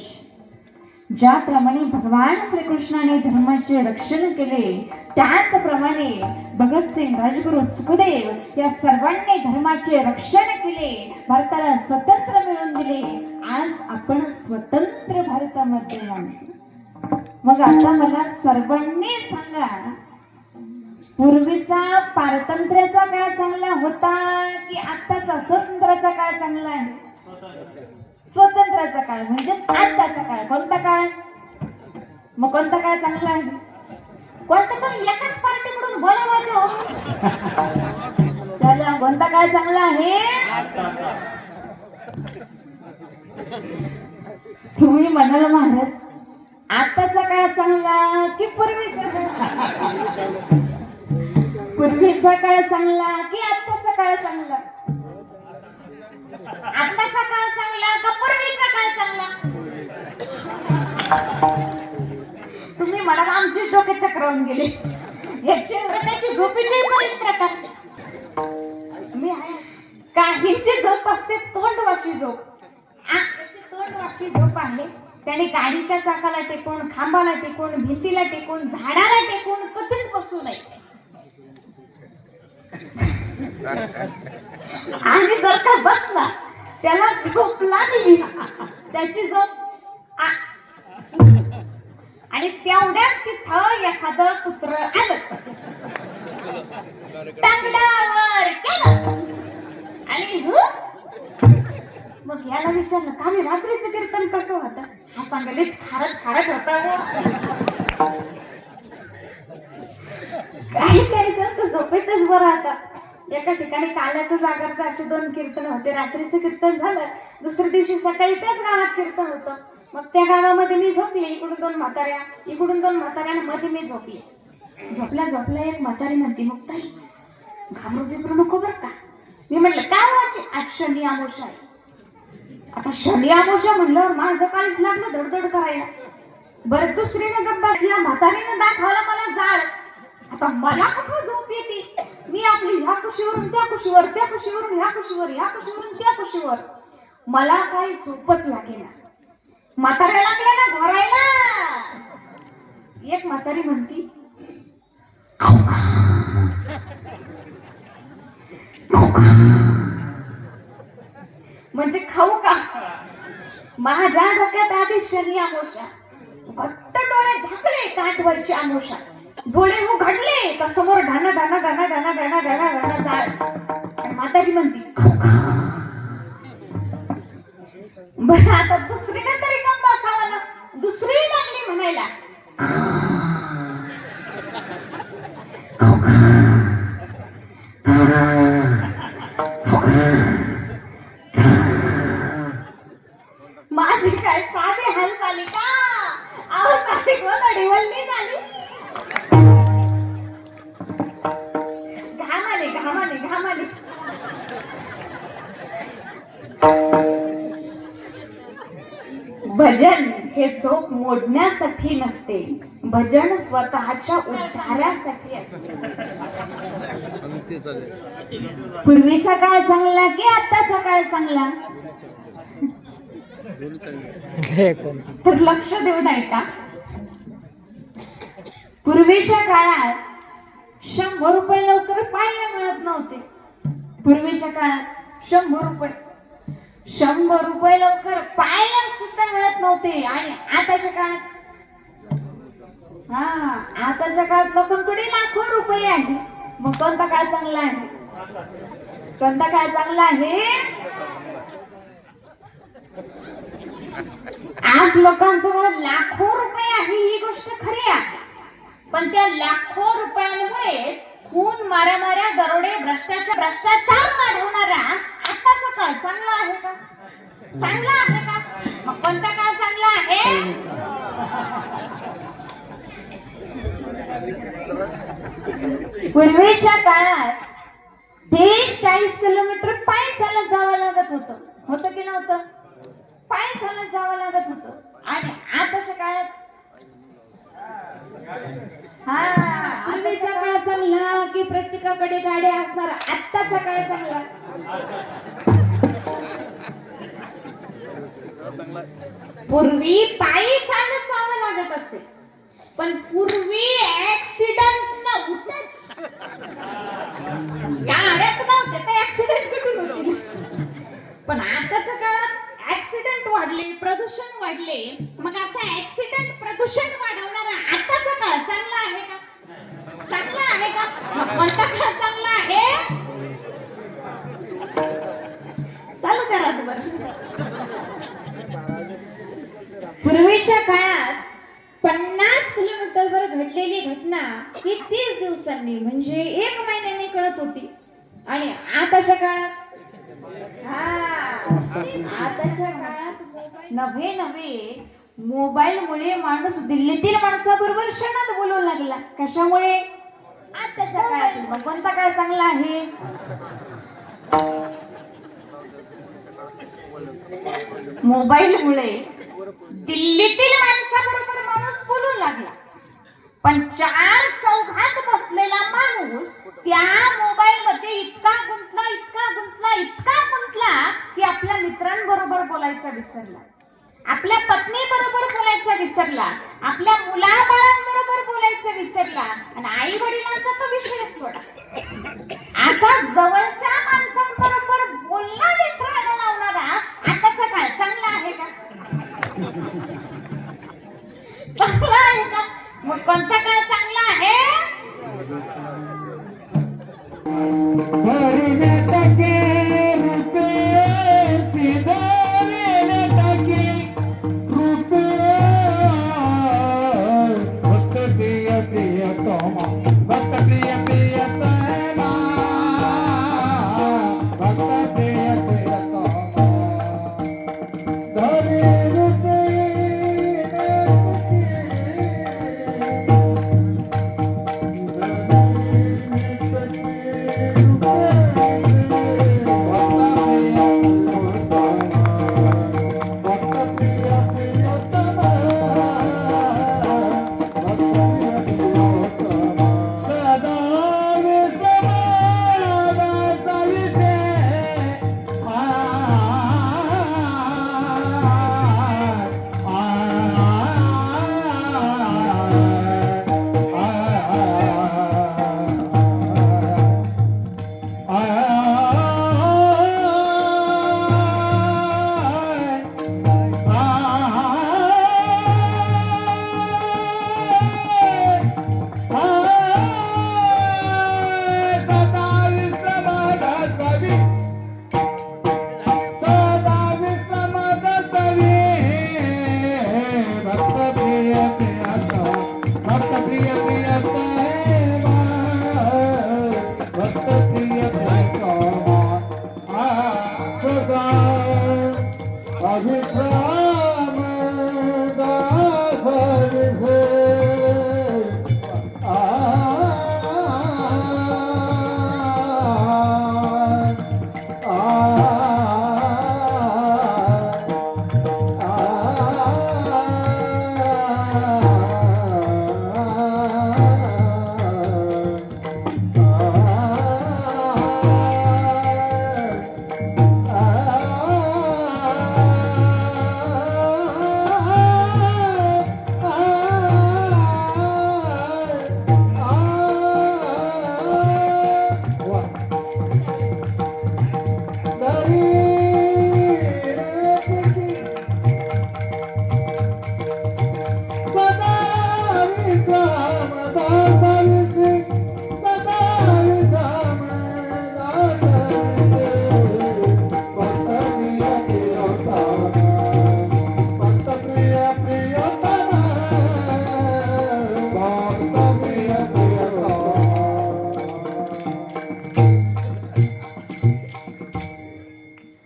ज्याप्रमाणे भगवान श्रीकृष्णाने धर्माचे रक्षण केले, त्याचप्रमाणे भगतसिंग, राजगुरू, सुखदेव या सर्वांनी धर्माचे रक्षण केले, भारताला स्वतंत्र मिळवून दिले. आज आपण स्वतंत्र भारतामध्ये आहोत. मग आता मला सर्वांनी सांगा, पूर्वीचा पारतंत्र्याचा काळ चांगला होता की आत्ताचा स्वतंत्राचा काळ चांगला आहे? स्वतंत्राचा काळ म्हणजे आत्ताचा काळ. कोणता काळ? मग कोणता काळ चांगला आहे? कोणता पण एकाच पार्टीकडून बोलावायचं त्याला कोणता काळ चांगला आहे? तुम्ही म्हणाल महाराज, आत्ताचा काळ चांगला की पूर्वीचा? पूर्वीचा काळ चांगला की आत्ताचा काळ चांगला? आत्ताचा काळ चांगला का पूर्वीचा काळ चांगला? तुम्ही म्हणाल आमचे डोके चक्रावून गेले. याची झोपेचे बरेच प्रकार. मी आहे, काहींची झोप असते तोंडवाशी झोप. याची तोंडवाशी झोप आहे त्याने गाडीच्या चाकाला टेकून, खांबाला टेकून, भिंतीला टेकून, झाडाला टेकून कधीच बसू नये. आणि जर का बसला त्याला झोप लागली, त्याची झोप आणि तेवढ्यात तिथं एखादं कुत्र आलं, टांगडावर केलं आणि मग याला विचारलं, का रे रात्रीचं कीर्तन कसं होतं? हा सांगलीच खारट खारट होता. काही काही झोपेतच बरं. आता एका ठिकाणी काल्याचं जागरचं असे 2 कीर्तन होते. रात्रीचं कीर्तन झालं, दुसऱ्या दिवशी सकाळी त्याच गावात कीर्तन होतं. मग त्या गावामध्ये मी झोपले, इकडून 2 म्हाताऱ्या, इकडून 2 म्हाताऱ्या, मध्ये मी झोपले. झोपल्या झोपल्या एक म्हातारी म्हणते, मग ताई घाबरू बिबरू नको बरं का. मी म्हटलं काय व्हायचे? आज शनी अमावस्या आहे. आता शनी अमावस्या म्हणल्यावर माझं काहीच लागलं धडधड करायला. बरं दुसरीने गप्पा या म्हातारीने दाखवला मला जाळ. आता मला कुठं झोप येते? मी आपली ह्या कुशीवरून त्या कुशीवर, त्या कुशीवरून ह्या कुशीवर, ह्या कुशीवरून त्या कुशीवर, मला काही झोपच लागेना. म्हाताऱ्या लागल्या ना घोरायला. एक म्हातारी म्हणती, म्हणजे खाऊ का? माझ्या डोक्यात आधी शनी अमावस्या, घट्ट डोळे झाकले, काटवरची अमावस्या, डोळे उघडले तर समोर ढाना ढाना ढाना ढाना ढाना ढाना ढाना जाळ. आणि म्हातारी म्हणती, बरं आता दुसरीने तरी कम बसावं ना. दुसरी लागली म्हणायला, माझी काय साधी हाल झाली का? आहो साधी गोदडी वल्ली झाली. घामाने घामाने घामाने. भजन हे झोप मोडण्यासाठी नसते, भजन स्वतःच्या उद्धारासाठी असते. पूर्वीचा काळ चांगला की आत्ताचा काळ चांगला? तर लक्ष देऊ नाही का? पूर्वीच्या काळात 100 रुपये लवकर पाहायला मिळत नव्हते. पूर्वीच्या काळात 100 रुपये लवकर पाहायला सुद्धा मिळत नव्हते. आणि आताच्या काळात आताच्या काळात लोकांकडे लाखो रुपये आहे. मग कोणता काळ चांगला आहे? कोणता काळ चांगला आहे? आज लोकांजवळ लाखो रुपये आहे ही गोष्ट खरी आहे, पण त्या लाखो रुपयांमुळे खून, मारामाऱ्या, दरोडे, भ्रष्टाचार वाढवणारा आताचा काळ चांगला आहे का? चांगला आहे का? मग कोणता काळ चांगला आहे? पूर्वीच्या काळात 30-40 किलोमीटर पायी चालत जावं लागत होतं. होतं की नव्हतं? पायी चालत जावं लागत होतं. आणि आताच्या काळात पूर्वीच्या काळ चांगला की प्रत्येकाकडे गाड्या असणार? आत्ताचा काळ चांगला? पूर्वी पायी चालत जावं लागत असे, पण पूर्वी ऍक्सिडेंट नव्हते. गाड्याच नव्हते तर ऍक्सिडेंट कुठून होतील? पण आताच्या काळात ऍक्सिडेंट वाढले, प्रदूषण वाढले. मग असा ऍक्सिडेंट, प्रदूषण वाढवणारा आताचा काळ चांगला आहे का? चांगला आहे का? मग कोणता काळ चांगला आहे? चालू करा बरं. पूर्वीच्या काळात 50 किलोमीटरवर घडलेली घटना ही 30 दिवसांनी म्हणजे 1 महिन्याने कळत होती. आणि आताच्या काळात आताच्या काळात नवे मोबाईलमुळे माणूस दिल्लीतील माणसाबरोबर क्षणात बोलू लागला. कशामुळे? आताच्या काळात. मग कोणता काळ चांगला आहे? मोबाईलमुळे दिल्लीतील माणसाबरोबर माणूस बोलू लागला, पण 4 चौघात बसलेला माणूस त्या मोबाईल मध्ये इतका गुंतला की आपल्या मित्रांबरोबर बोलायचा विसरला, आपल्या पत्नी बरोबर आपल्या मुलाबाळांबरोबर बोलायचं विसरला आणि आई वडिलांचा तो विषय सोडा. असा जवळच्या माणसांबरोबर बोलणं विसरायला लावणारा आताचा काळ चांगला आहे का? चांगला आहे का? मग कोणता काळ चांगला आहे? भरीने टाके रुपे फिदाने टाके रुपे भक्त प्रिय प्रियतमा भक्त प्रिय प्रियतमा भक्त प्रिय प्रियतमा धरे रुपे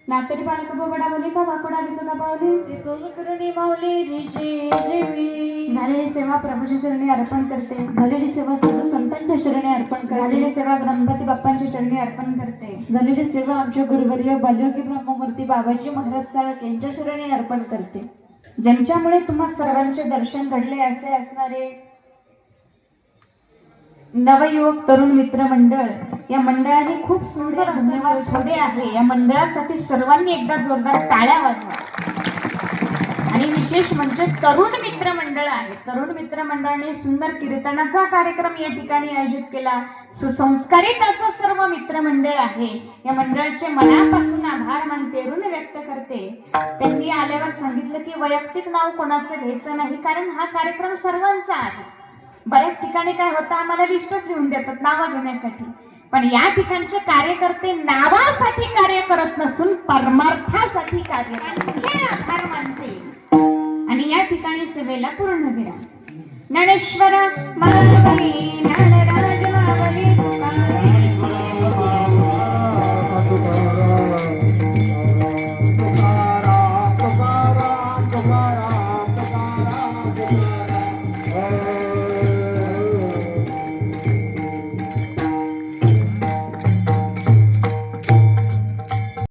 नातरी बालक बोबडा बोली का वाकोडा दिसता पावली ते चौकरणी माऊली रिजे जेवी झालेली सेवा प्रभूच्या चरणी अर्पण करते. झालेली सेवा साधू संतांच्या चरणी अर्पण झालेली करते. सेवा गणपती बाप्पांच्या चरणी अर्पण करते. झालेली सेवा आमच्या गुरुवर्य बालयोगी ब्रह्ममूर्ती बाबाजी महाराज चाळक यांच्या चरणी अर्पण करते. ज्यांच्यामुळे तुम्हा सर्वांचे दर्शन घडले असे असणारे नवयुवक तरुण मित्र मंडळ, या मंडळाने खूप सुंदर धन्यवाद छोडे आहे. या मंडळासाठी सर्वांनी एकदा जोरदार टाळ्या वाजवा. आणि विशेष म्हणजे तरुण मित्र मंडळ आहे. तरुण मित्र मंडळाने सुंदर कीर्तनाचा कार्यक्रम या ठिकाणी आयोजित केला. सुसंस्कारित असं सर्व मित्र मंडळ आहे. या मंडळाचे मनापासून आभार मानते, ऋण व्यक्त करते. त्यांनी आल्यावर सांगितलं की वैयक्तिक नाव कोणाचं घ्यायचं नाही, कारण हा कार्यक्रम सर्वांचा आहे. बऱ्याच ठिकाणी काय होतं, आम्हाला लिस्टच लिहून देतात नावं घेण्यासाठी, पण या ठिकाणचे कार्यकर्ते नावासाठी कार्य करत नसून परमार्थासाठी कार्य करतात. आभार मानते आणि या ठिकाणी सेवेला पूर्ण विराम. ज्ञानेश्वर मालवणी ज्ञानराज